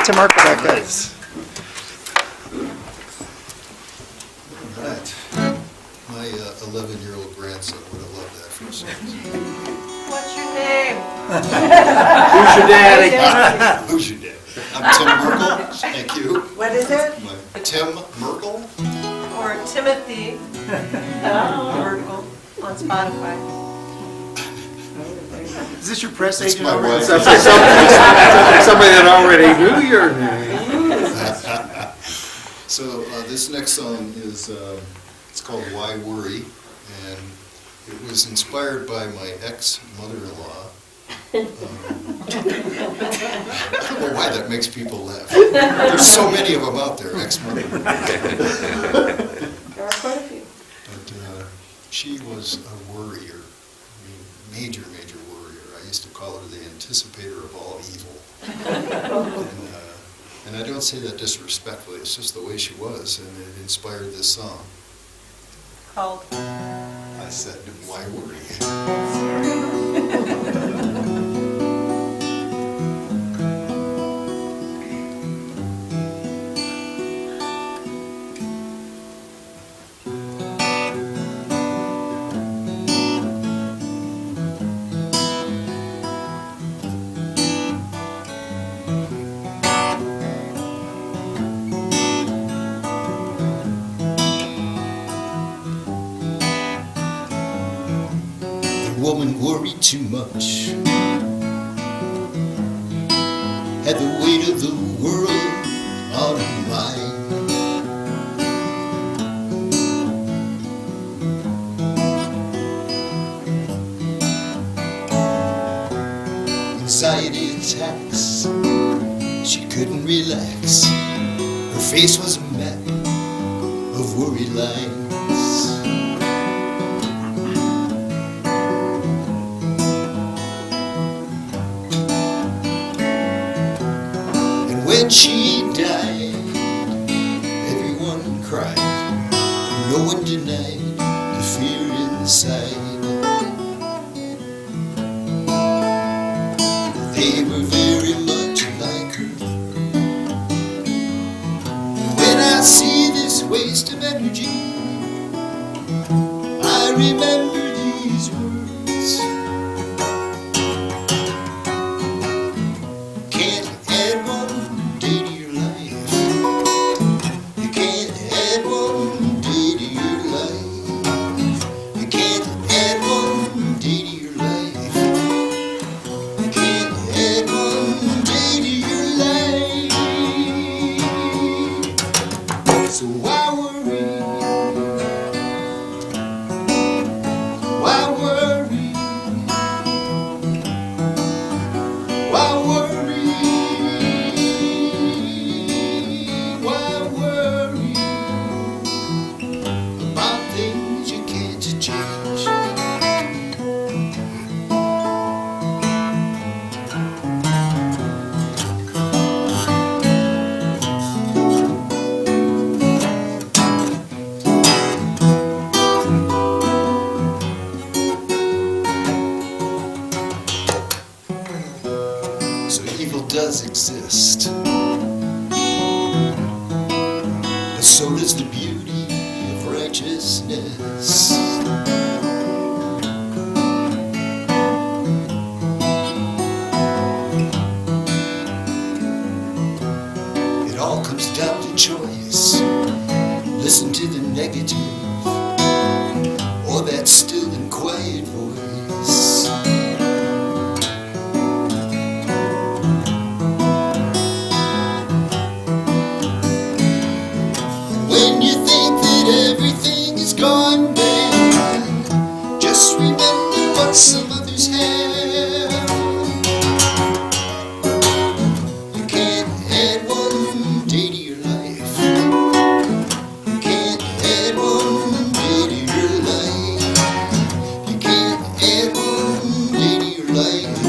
to Merkel back there. All right. My 11-year-old grandson would have loved that for a second. What's your name? Who's your daddy? Who's your dad? I'm Tim Merkel. Thank you. What is it? Tim Merkel. Or Timothy Merkel on Spotify. Is this your press That's agent my already? wife. Sounds like somebody that already knew your name. So this next song is, it's called Why Worry, and it was inspired by my ex-mother-in-law. I don't know why that makes people laugh. There's so many of them out there, ex-mother-in-law. There are quite a few. But she was a worrier, I mean, major worrier. I used to call her the anticipator of all evil. And I don't say that disrespectfully, it's just the way she was, and it inspired this song. Called. I said, why worry? Woman worried too much, had the weight of the world on her mind. Anxiety attacks, she couldn't relax. Her face was a map of worry lines. When she died, everyone cried. No one denied the fear inside. They were very much like her. When I see this waste of energy, I remember these words. Can't add one day to your life. You can't add one day to your life. You can't add one day to your life. You can't add one day to your life. So why worry? Why worry? Why worry? Why worry about things you can't change? So evil does exist, but so does the beauty of righteousness. It all comes down to choice. Listen to the negative or that still and quiet voice. When you think that everything is gone bad, just remember what some others have. You can't add one day to your life. You can't add one day to your life. You can't add one day to your life.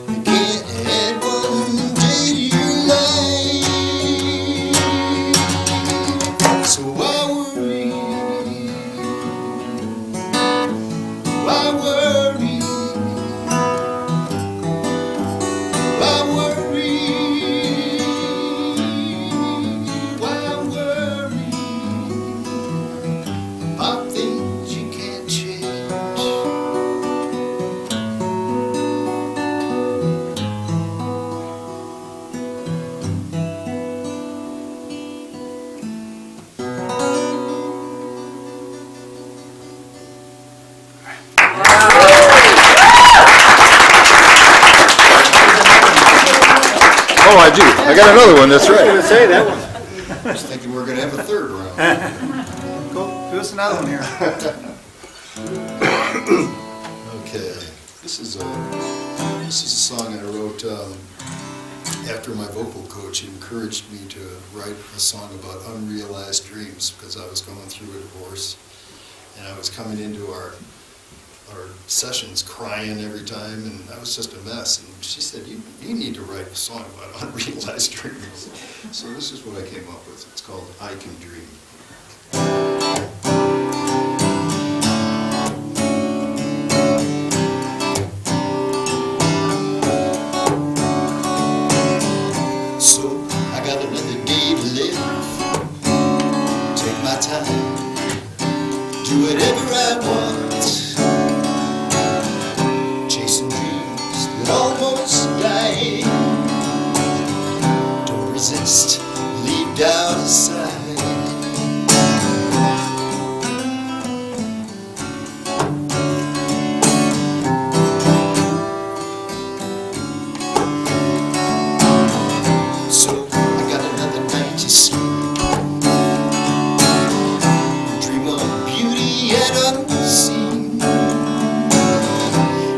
You can't add one day to your life. So why worry? I do. I got another one, that's right. I was thinking we're gonna have a third round. Go, do us another one here. Okay, this is a song I wrote after my vocal coach encouraged me to write a song about unrealized dreams because I was going through a divorce and I was coming into our sessions crying every time, and I was just a mess. And she said, you need to write a song about unrealized dreams. So this is what I came up with. It's called I Can Dream. So I got another day to live. Take my time. Do whatever I want. Chasing dreams that almost die. Don't resist, leave doubt aside. So I got another night to sleep. Dream of beauty yet unseen.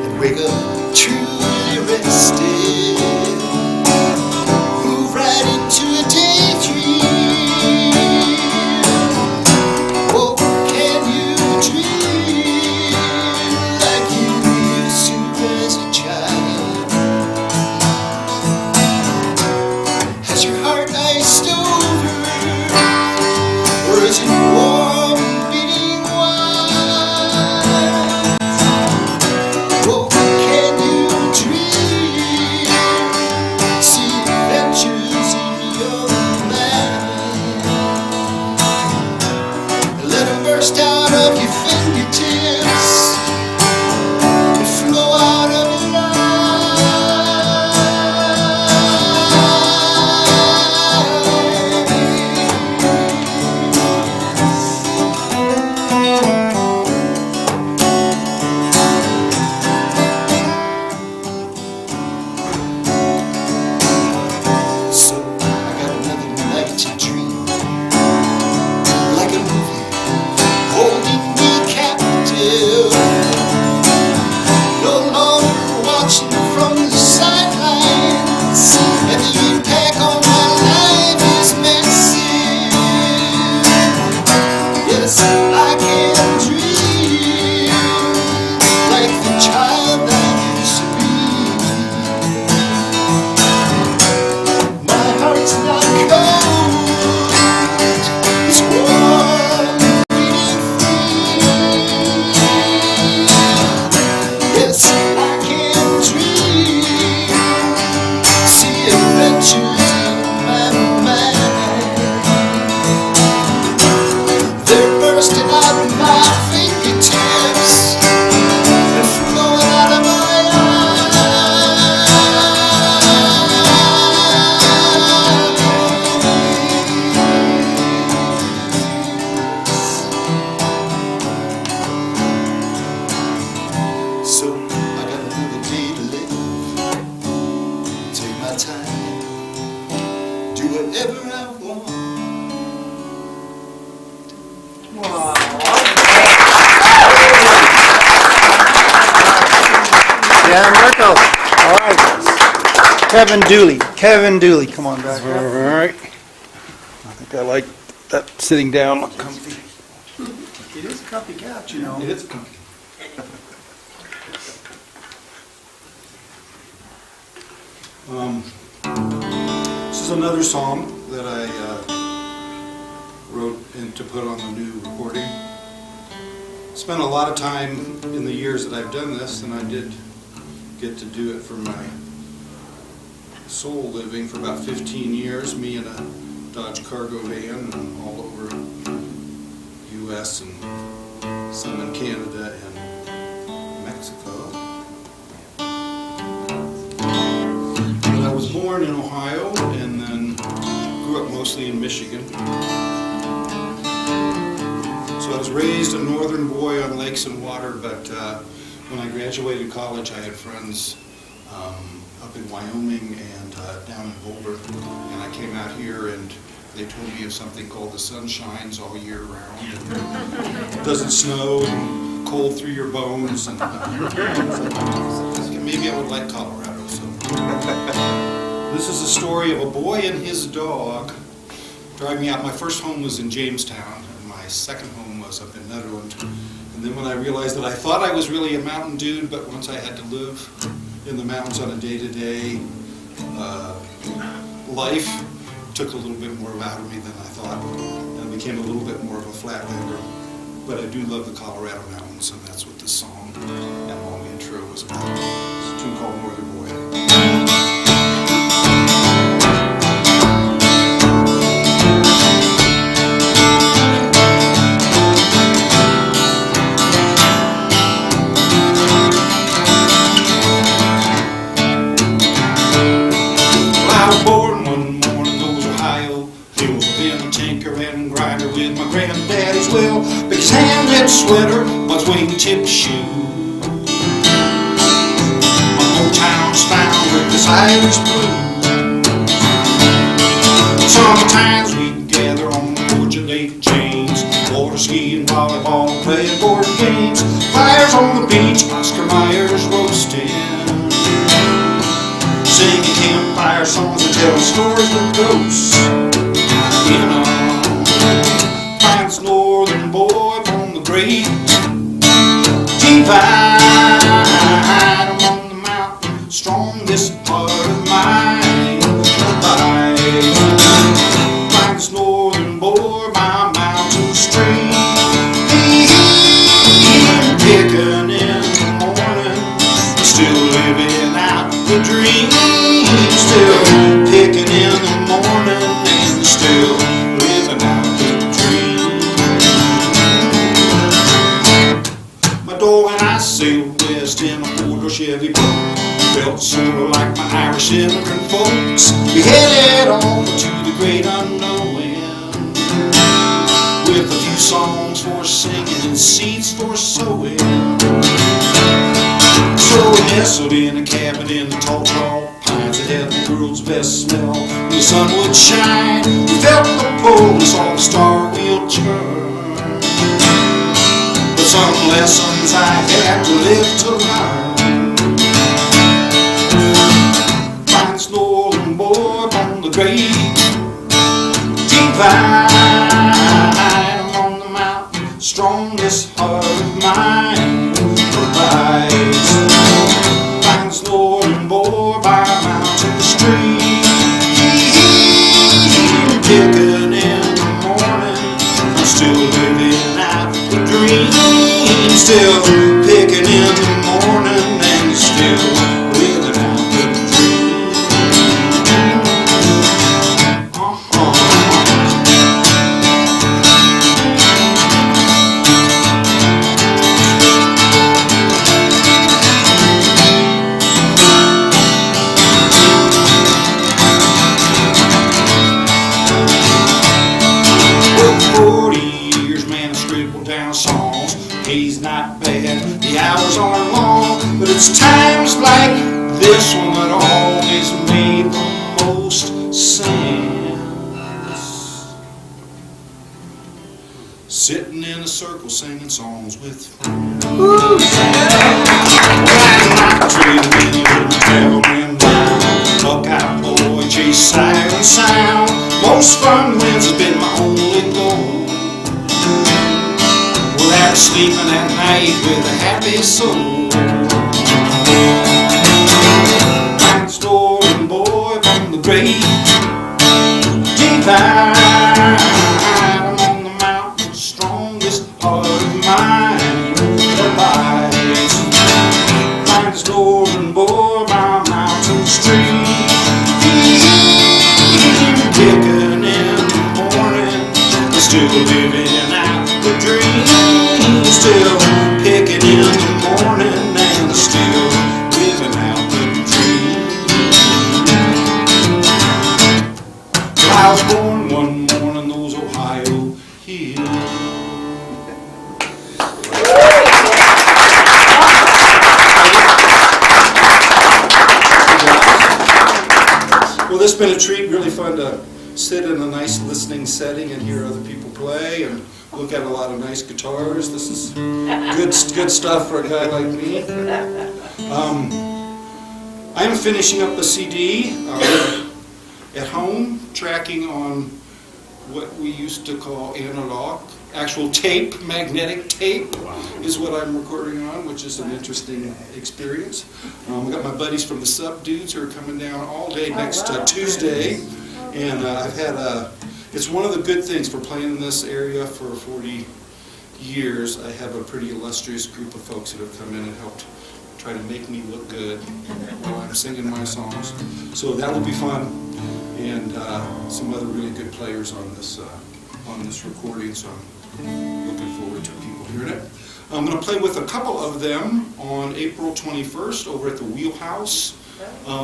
And wake up truly rested. Move right into a daydream. Oh, can you dream like you used to as a child? Has your heart iced over, or is it warm, beating wild? Oh, can you dream? See adventures in your mind. Let them burst out of your fingertips and flow out of your So I got another night to dream, like a movie, holding me captive. No longer watching from the sidelines, and the impact on my life is massive. Yes, I can dream like the child I used to be. My heart's not cold, it's warm, beating free. Yes, I can dream, see adventures in my mind. They're bursting out of my fingertips and flowing out of my So I got another day to live. Take my time, do whatever I want. Yeah, Merkel. All right. Kevin Dooley, come on back. All right. I think I like that sitting down, look comfy. It is a comfy couch, you know. It is comfy. This is another song that I wrote and to put on the new recording. Spent a lot of time in the years that I've done this, and I did get to do it for my sole living for about 15 years, me in a Dodge cargo van and all over U.S. and some in Canada and Mexico. But I was born in Ohio and then grew up mostly in Michigan. So I was raised a northern boy on lakes and water, but when I graduated college I had friends up in Wyoming and down in Boulder. And I came out here and they told me of something called the sun shines all year round. It doesn't snow and cold through your bones. And maybe I would like Colorado. So this is a story of a boy and his dog driving out. My first home was in Jamestown, and my second home was up in Netherland. And then when I realized that I thought I was really a mountain dude, but once I had to live in the mountains on a day-to-day life, took a little bit more out of me than I thought, and became a little bit more of a flatlander. But I do love the Colorado mountains, and that's what this song and long intro was about. It's a tune called Northern Boy. Well, big his hand-knit sweater, was wingtip shoe. My whole town's found with this Irish blue. Sometimes we gather on the porch of Lake James, water skiing, volleyball, playing board games. Fires on the beach, Oscar Mayer's roasting, singing campfire songs and telling stories with ghosts. You know, northern boy from the great divide among the mountain, strongest part of mine. Find this northern boy by mountain stream, picking in the morning, still living out the dream. Still picking in the morning and still living out the dream. And I sailed west in a four-door Chevy boat. Felt sort of like my Irish immigrant folks. We headed on to the great unknown, with a few songs for singing and seeds for sewing. So we nestled in a cabin in the tall pines that had the world's best smell. When the sun would shine, we felt the pull and saw the star wheel turn. Some lessons I had to live to learn. Find this northern boy from the great divide among the mountain, strongest heart of mine provides. Find this northern boy by a mountain stream, picking in the morning, I'm still living out the dream. Still picking in the morning and still living out the dream. Well, 40 years, man, I scribbled down songs. He's not bad, the hours aren't long, but it's times like this one that always made the most sense. Sitting in a circle singing songs with friends. Riding my treadmill in the tailwind line, buck-out boy, chase siren sound. Most fun winds has been my only goal. Without sleeping at night with a happy soul. I'm the northern boy from the great divide among the mountains, strongest part of mine provides. I'm the northern boy by a mountain stream, picking in the morning, still living out the dream. Still picking in the morning and still living out the dream. I was born one morning, those Ohio hills. been a treat, really fun to sit in a nice listening setting and hear other people play and look at a lot of nice guitars. This is good stuff for a guy like me. I'm finishing up a CD at home, tracking on what we used to call analog. Actual tape, magnetic tape, is what I'm recording on, which is an interesting experience. We got my buddies from the Sub Dudes who are coming down all day next Tuesday, and I've had it's one of the good things for playing in this area for 40 years. I have a pretty illustrious group of folks that have come in and helped try to make me look good while I'm singing my songs. So that will be fun, and some other really good players on this recording. So I'm looking forward to people hearing it. I'm going to play with a couple of them on April 21st over at the Wheelhouse,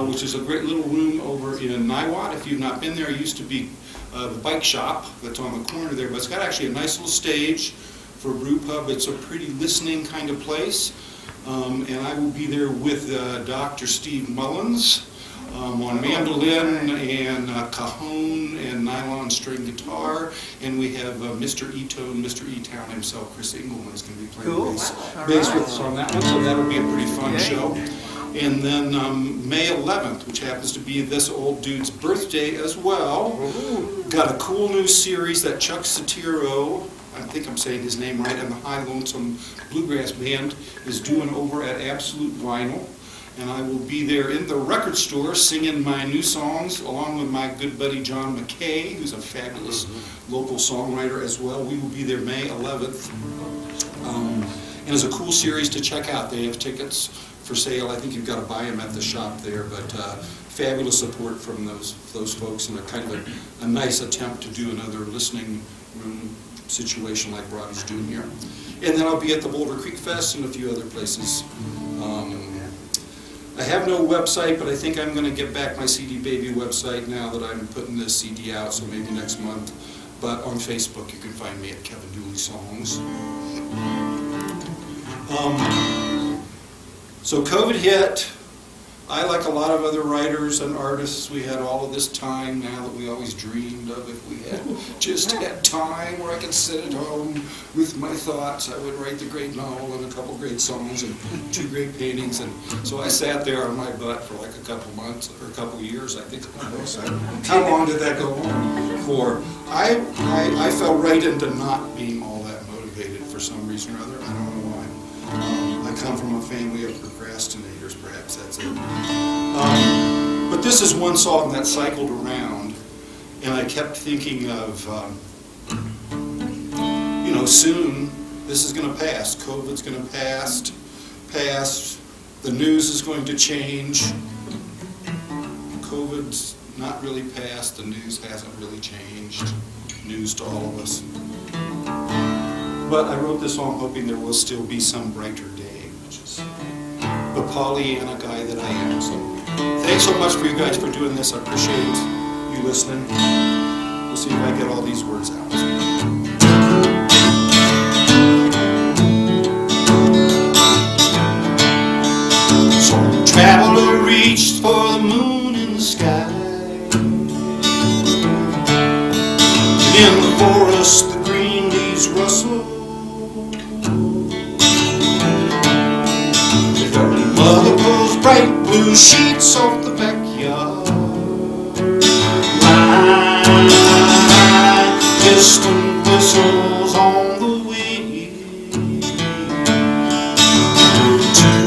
which is a great little room over in Niwot. If you've not been there, it used to be the bike shop that's on the corner there, but it's got actually a nice little stage for a brew pub. It's a pretty listening kind of place. And I will be there with Dr. Steve Mullins on mandolin and cajon and nylon string guitar. And we have Mr. Ito and Mr. E-Town himself, Chris Engelman, is going to be playing bass with us on that one. So that'll be a pretty fun show. And then May 11th, which happens to be this old dude's birthday as well, got a cool new series that Chuck Satiro, I think I'm saying his name right, and the High Lonesome Bluegrass Band is doing over at Absolute Vinyl. And I will be there in the record store singing my new songs along with my good buddy John McKay, who's a fabulous local songwriter as well. We will be there May 11th. And it's a cool series to check out. They have tickets for sale. I think you've got to buy them at the shop there, but fabulous support from those folks, and a kind of a nice attempt to do another listening room situation like Robbie's doing here. And then I'll be at the Boulder Creek Fest and a few other places. I have no website, but I think I'm going to get back my CD Baby website now that I'm putting this CD out, so maybe next month. But on Facebook, you can find me at Kevin Dooley Songs. So COVID hit. I, like a lot of other writers and artists, we had all of this time now that we always dreamed of. If we had just had time where I could sit at home with my thoughts, I would write the great novel and a couple great songs and 2 great paintings. And so I sat there on my butt for like a couple months or a couple years, I think. How long did that go on for? I fell right into not being all that motivated for some reason or other. I don't know why. I come from a family of procrastinators, perhaps that's it. But this is one song that cycled around, and I kept thinking of, soon this is going to pass. COVID's going to pass. The news is going to change. COVID's not really passed. The news hasn't really changed. News to all of us. But I wrote this song hoping there will still be some brighter day, which is the Pollyanna guy that I am. So thanks so much for you guys for doing this. I appreciate you listening. We'll see if I get all these words out. So the traveler reached for the moon in the sky. And in the forest the green leaves rustle. Mother pulls bright blue sheets off the backyard. Line, distant whistles on the wind.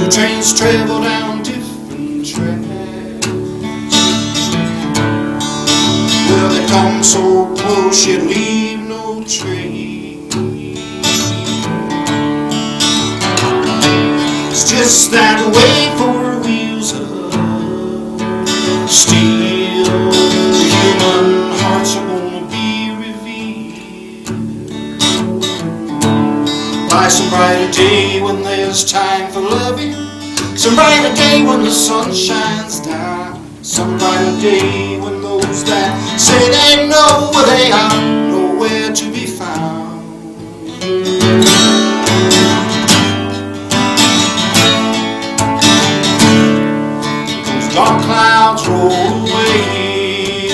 2 trains travel down different tracks. Well, they come so close you leave no trace. Just that way for wheels of steel. The human hearts are gonna be revealed by some brighter day when there's time for loving. Some brighter day when the sun shines down. Some brighter day when those that say they know where they are nowhere to be found. Dark clouds roll away.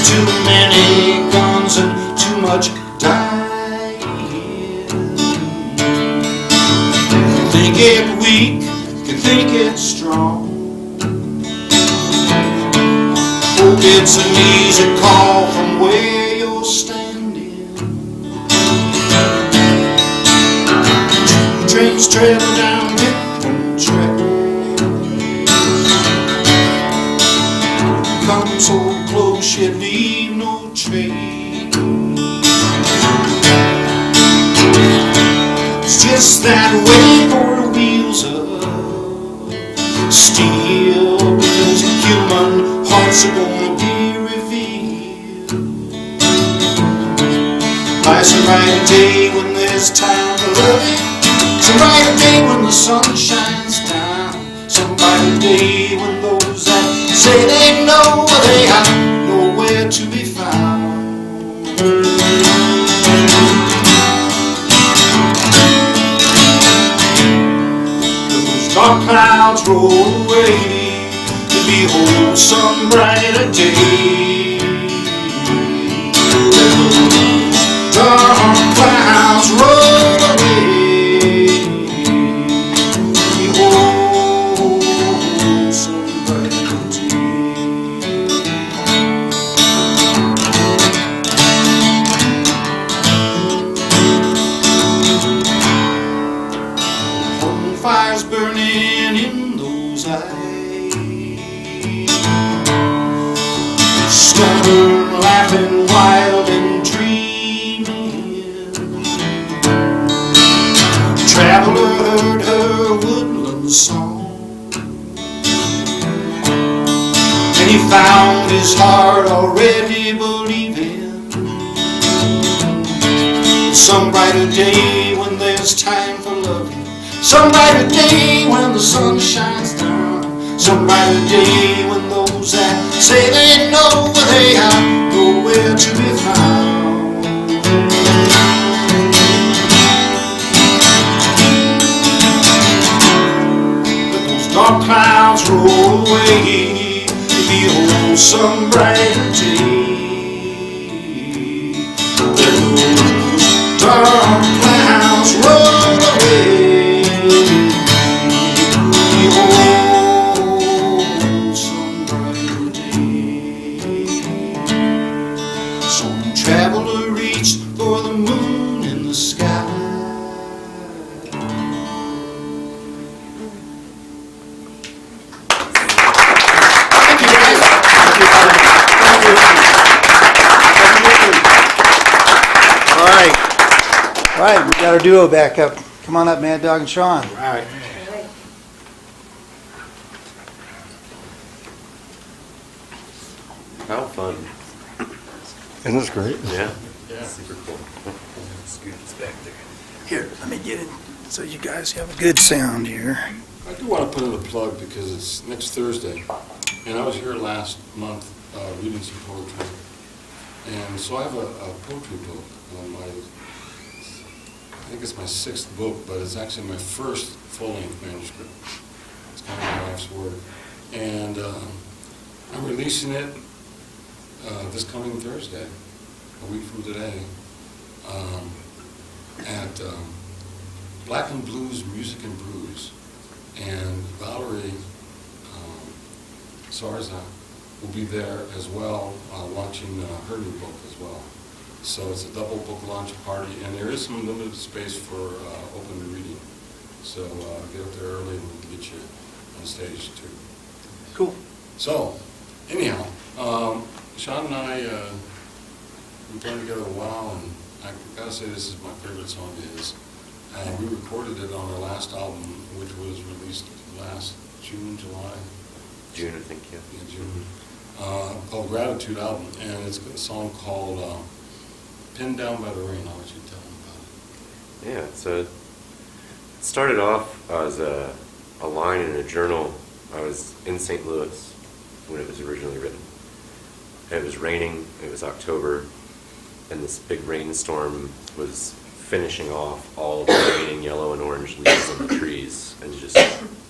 too many guns and too much dying. You think it weak, you think it's strong. Hope it's an easy call from where you're standing. Trains travel down different tracks. Come so close you leave no trace. It's just that way for the wheels of steel, because human hearts are gonna be revealed. Life's a brighter day when there's time for loving. It's a brighter day when the sun shines down. Some brighter day when those that say they know they have nowhere to be found. Those dark clouds roll away to behold some brighter day. Those dark clouds roll away to behold some brighter day. Home fires burning in those eyes, stubborn, laughing, wild and dreaming. Traveler heard her woodland song, and he found his heart already believing. Some brighter day when there's time for loving. Some brighter day when the sun shines down. Some brighter day when those that say they know they have nowhere to be found. Let those dark clouds roll away to behold some brighter day. Let those dark clouds roll away. Behold some brighter day. Some traveler reached for the moon in the sky. Thank you, guys. All right, we got our duo back up. Come on up, Mad Dog and Sean. All right. How fun. Isn't this great? Yeah. Yeah. Super cool. Scoots back there. Here, let me get in so you guys have a good sound here. I do want to put in a plug because it's next Thursday, and I was here last month reading some poetry, and so I have a poetry book. I think it's my 6th book, but it's actually my first full-length manuscript. It's kind of my life's work, and I'm releasing it this coming Thursday, a week from today, at Black and Blues Music and Brews. And Valerie Sarza will be there as well, launching her new book as well. So it's a double book launch party, and there is some limited space for open reading. So get up there early and we'll get you on stage too. Cool. So, anyhow, Sean and I we've been together a while, and I gotta say this is my favorite song of his. We recorded it on our last album, which was released last June, July. June, I think, yeah. In June. Called Gratitude Album, and it's got a song called Pinned Down by the Rain. I'll let you tell them about it. Yeah, so it started off as a line in a journal. I was in St. Louis when it was originally written. It was raining, it was October, and this big rainstorm was finishing off all of the remaining yellow and orange leaves on the trees and just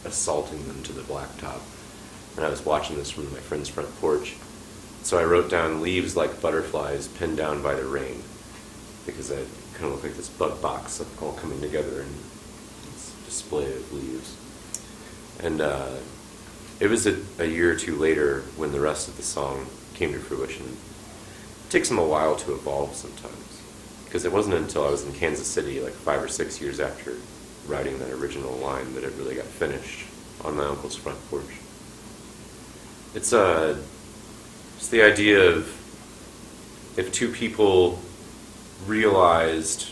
assaulting them to the blacktop. And I was watching this from my friend's front porch, So I wrote down leaves like butterflies pinned down by the rain, because I kind of look like this bug box all coming together in this display of leaves. And it was a year or two later when the rest of the song came to fruition. It takes them a while to evolve sometimes, because it wasn't until I was in Kansas City, like 5 or 6 years after writing that original line, that it really got finished on my uncle's front porch. It's the idea of if two people realized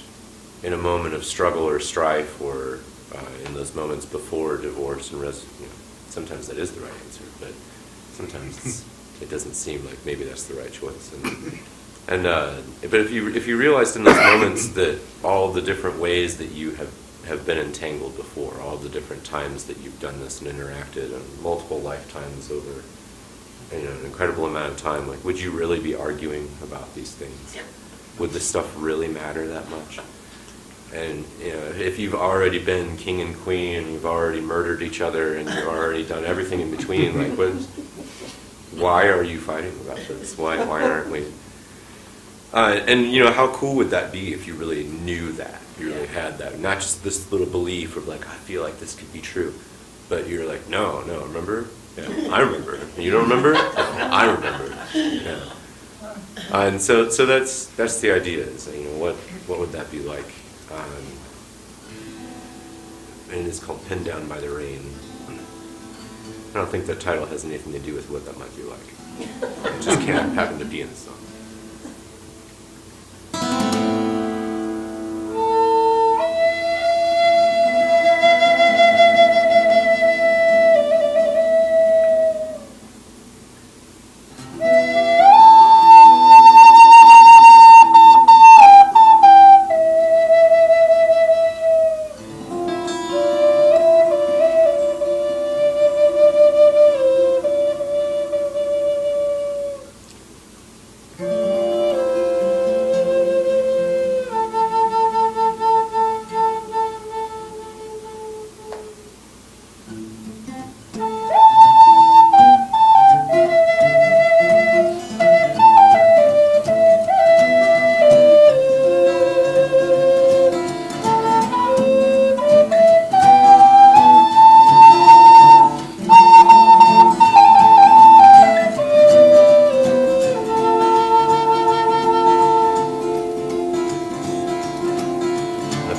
in a moment of struggle or strife, or in those moments before divorce and sometimes that is the right answer, but sometimes it doesn't seem like maybe that's the right choice. But if you realized in those moments that all the different ways that you have been entangled before, all the different times that you've done this and interacted, and multiple lifetimes over an incredible amount of time, like, would you really be arguing about these things? Would this stuff really matter that much? And if you've already been king and queen, and you've already murdered each other, and you've already done everything in between, like, why are you fighting about this? Why aren't we? And how cool would that be if you really knew that, you really had that, not just this little belief of like, I feel like this could be true, but you're like, no, remember? Yeah, I remember. You don't remember? I remember. Yeah. And so that's the idea. Is what would that be like? And it's called "Pinned Down by the Rain." I don't think that title has anything to do with what that might be like. It just can't happen to be in the song.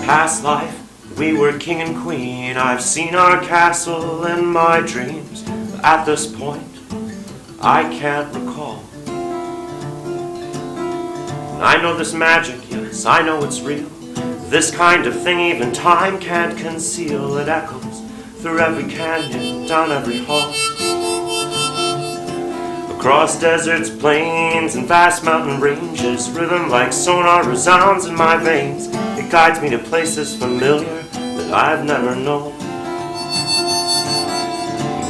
Past life, we were king and queen. I've seen our castle in my dreams. But at this point, I can't recall. I know this magic, yes, I know it's real. This kind of thing even time can't conceal. It echoes through every canyon, down every hall. Across deserts, plains, and vast mountain ranges, rhythm like sonar resounds in my veins. It guides me to places familiar that I've never known.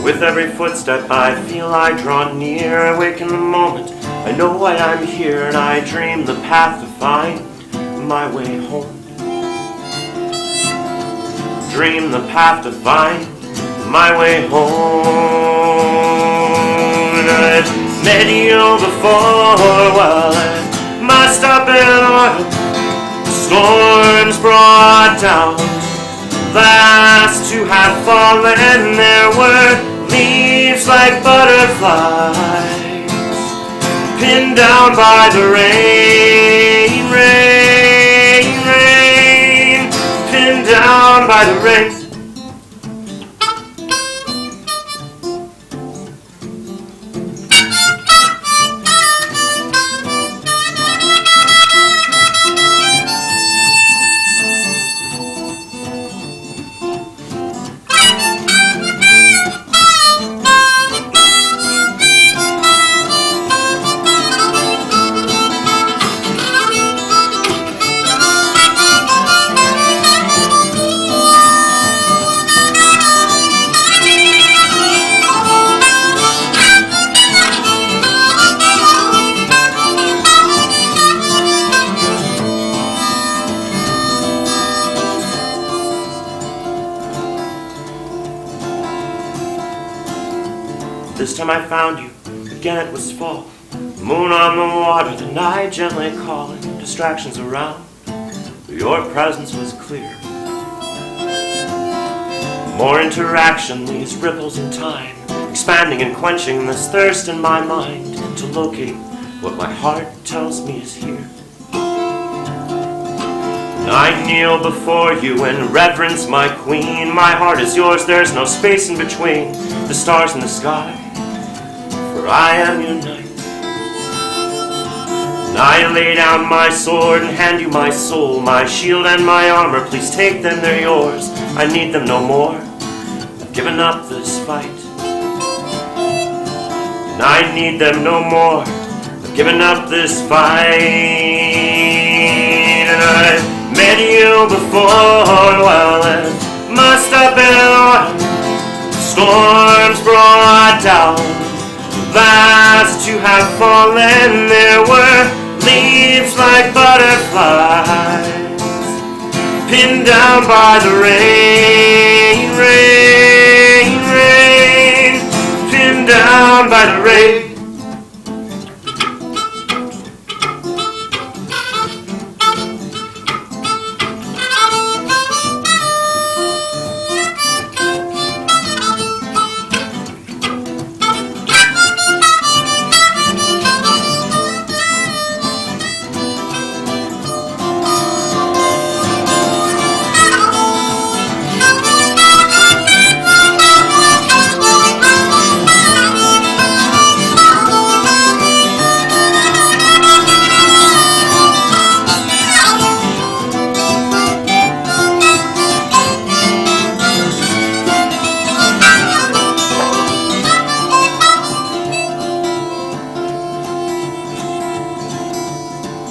With every footstep I feel I draw near. I wake in the moment, I know why I'm here, and I dream the path to find my way home. Dream the path to find my way home. And I've met you before, well, it must have been oil. Storms brought down, last to have fallen. There were leaves like butterflies, pinned down by the rain, rain, rain, pinned down by the rain. This time I found you, again it was fall. Moon on the water, the night gently calling, distractions around, but your presence was clear. More interaction, these ripples in time, expanding and quenching this thirst in my mind to locate what my heart tells me is here. And I kneel before you and reverence my queen. My heart is yours, there's no space in between the stars in the sky, for I am your knight. And I lay down my sword and hand you my soul, my shield and my armor, please take them, they're yours. I need them no more, I've given up this fight. And I need them no more, I've given up this fight. And I met you before, well it must have been autumn. Storms brought down, vast to have fallen, there were leaves like butterflies, pinned down by the rain, rain, rain, pinned down by the rain.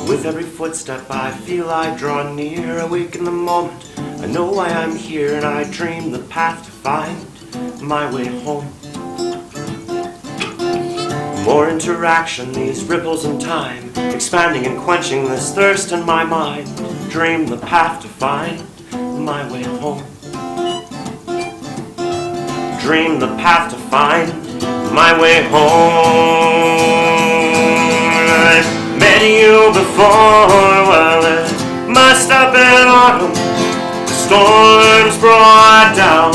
With every footstep I feel I draw near, awake in the moment, I know why I'm here, and I dream the path to find my way home. More interaction, these ripples in time, expanding and quenching this thirst in my mind, dream the path to find my way home. Dream the path to find my way home. Met you before, well it must have been autumn. The storms brought down,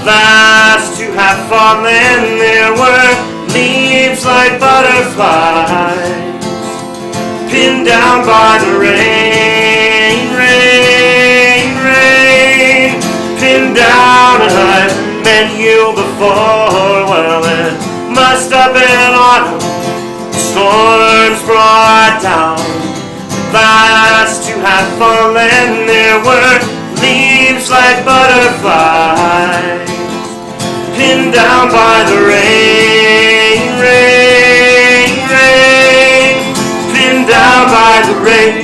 last to have fallen, there were leaves like butterflies, pinned down by the rain, rain, rain, pinned down. And I've met you before, well it must have been autumn. Storms brought down, last to have fallen, there were leaves like butterflies, pinned down by the rain, rain, rain, pinned down by the rain.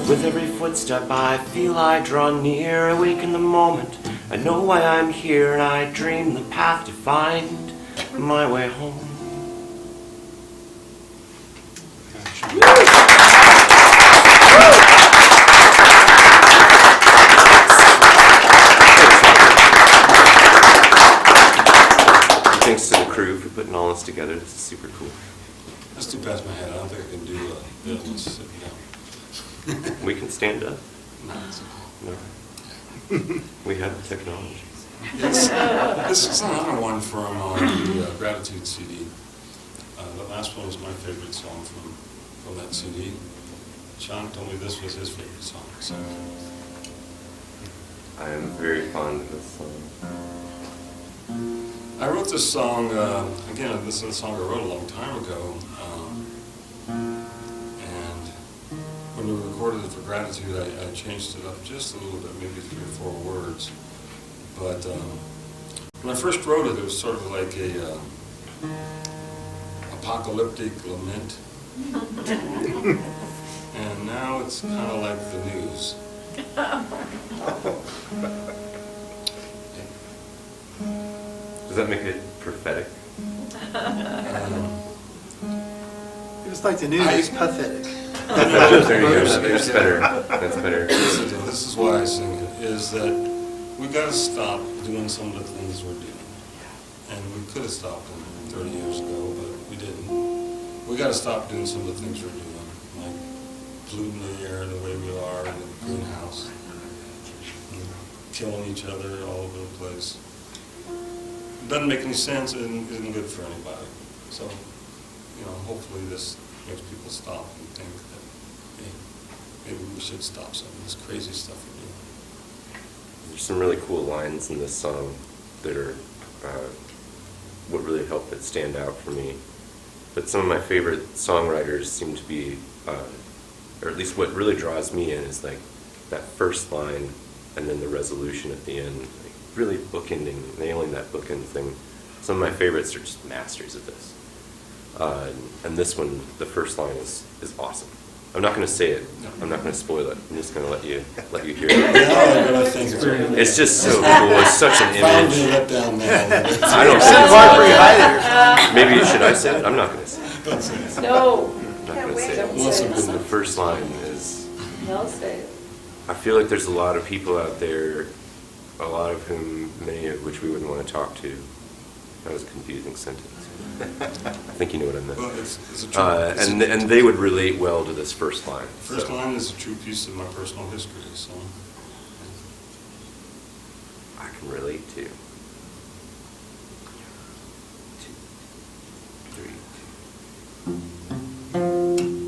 With every footstep I feel I draw near, awake in the moment, I know why I'm here, and I dream the path to find my way home. Thanks to the crew for putting all this together. This is super cool. That's too past my head. I don't think I can do this sitting down. We can stand up. No, it's No. We have the technology. This is another one from the Gratitude CD. The last one was my favorite song from that CD. Sean told me this was his favorite song. So I am very fond of this song. I wrote this song, again, this is a song I wrote a long time ago. And when we recorded it for Gratitude, I changed it up just a little bit, maybe 3 or 4 words. But when I first wrote it, it was sort of like a apocalyptic lament. And now it's it's kind of like the news. Does that make it prophetic? It was like the news, it's pathetic. There you go. That's better. That's better. This is why I sing it, is that we got to stop doing some of the things we're doing. And we could have stopped them 30 years ago, but we didn't. We got to stop doing some of the things we're doing, like polluting the air the way we are in the greenhouse, and killing each other all over the place. It doesn't make any sense and isn't good for anybody. So, hopefully this makes people stop and think that, hey, maybe we should stop some of this crazy stuff we're doing. There's some really cool lines in this song that are what really helped it stand out for me. But some of my favorite songwriters seem to be, or at least what really draws me in is like that first line and then the resolution at the end, like really bookending, nailing that bookend thing. Some of my favorites are just masters of this. And this one, the first line is awesome. I'm not going to say it. I'm not going to spoil it. I'm just going to let you hear it. It's just so cool. It's such an image. I don't say it. Maybe should I say it? I'm not going to say it. Don't say it. No. I'm not going to say it. The first line is. I'll say it. I feel like there's a lot of people out there, a lot of whom, many of which we wouldn't want to talk to. That was a confusing sentence. I think you know what I meant. Well, it's a true, and they would relate well to this first line. First line is a true piece of my personal history, so I can relate to. 2, 3, 2.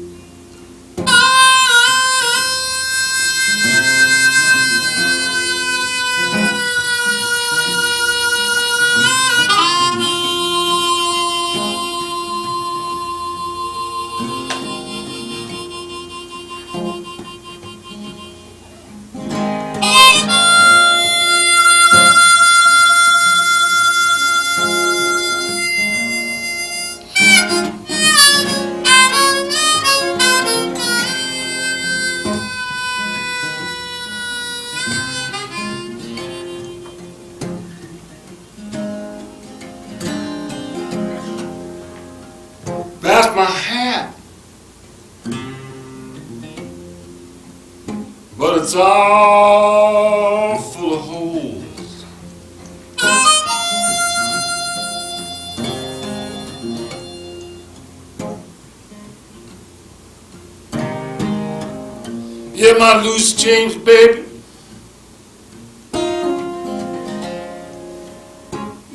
that's my hat, but it's all full of holes. Yeah, my loose change, baby,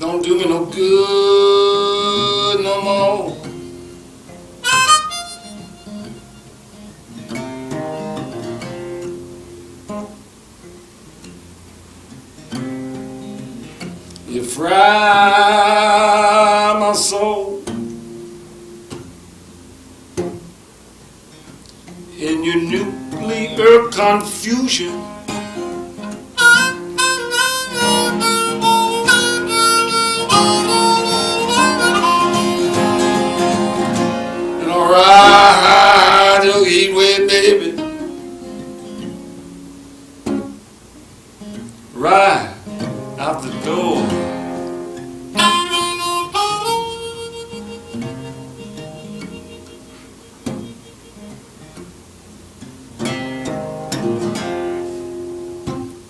don't do me no good no more. You fry my soul in your nuclear confusion. And I'll ride your heatwave, baby, right out the door.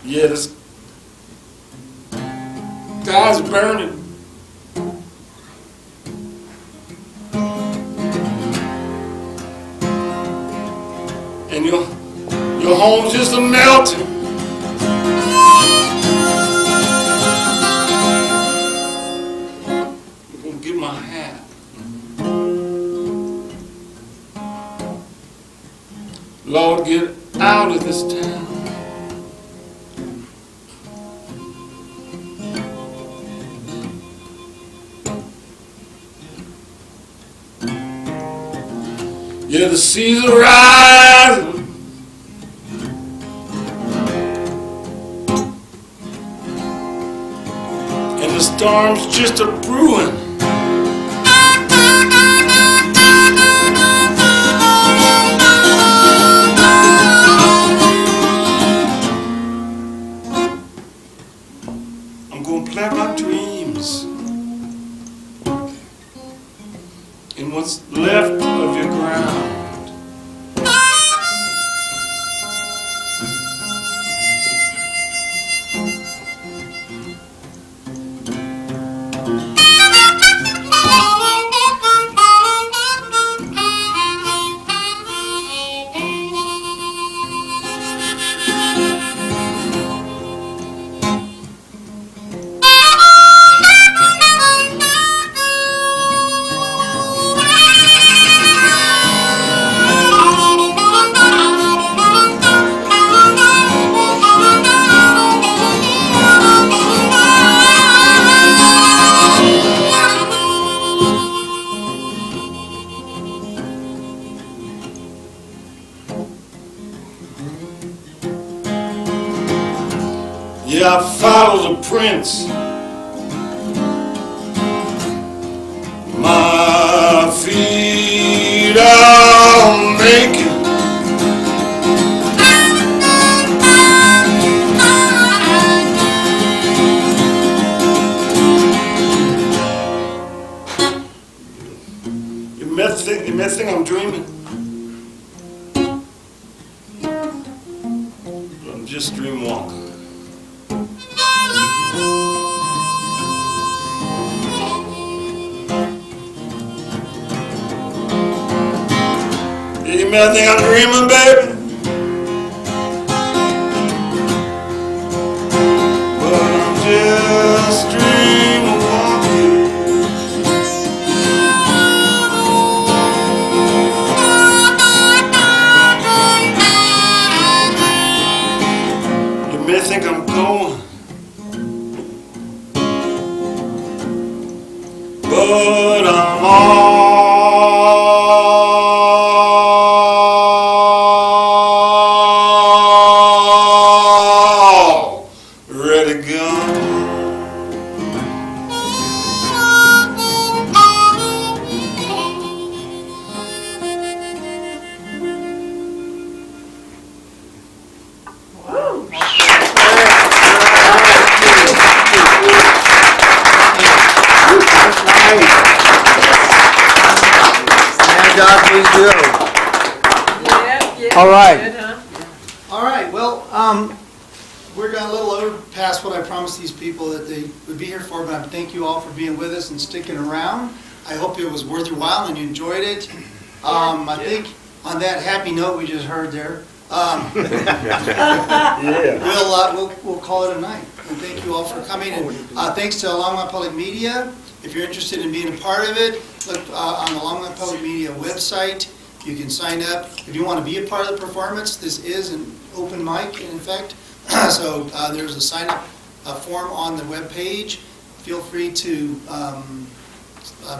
Yeah, this guy's burning. And your home's just a melting. I'm gonna get my hat. Lord, get out of this town. Yeah, the seas are rising, and the storm's just a brewing. Yeah, I follow the prince. My feet are making You may think I'm dreaming. I'm just dream walking. You may think I'm dreaming, baby. But I'm just dream walking. You may think I'm going, but I'm already gone. All right. All right, well, we're going a little over past what I promised these people that they would be here for, but I thank you all for being with us and sticking around. I hope it was worth your while and you enjoyed it. I think on that happy note we just heard there, we'll call it a night. And thank you all for coming. And thanks to Longmont Public Media. If you're interested in being a part of it, look on the Longmont Public Media website. You can sign up. If you want to be a part of the performance, this is an open mic in effect. So there's a sign-up form on the web page. Feel free to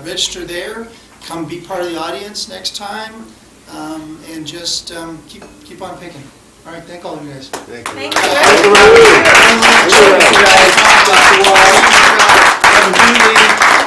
register there. Come be part of the audience next time, and just keep on picking. All right, thank all of you guys. Thank you. Thank you. Thank you.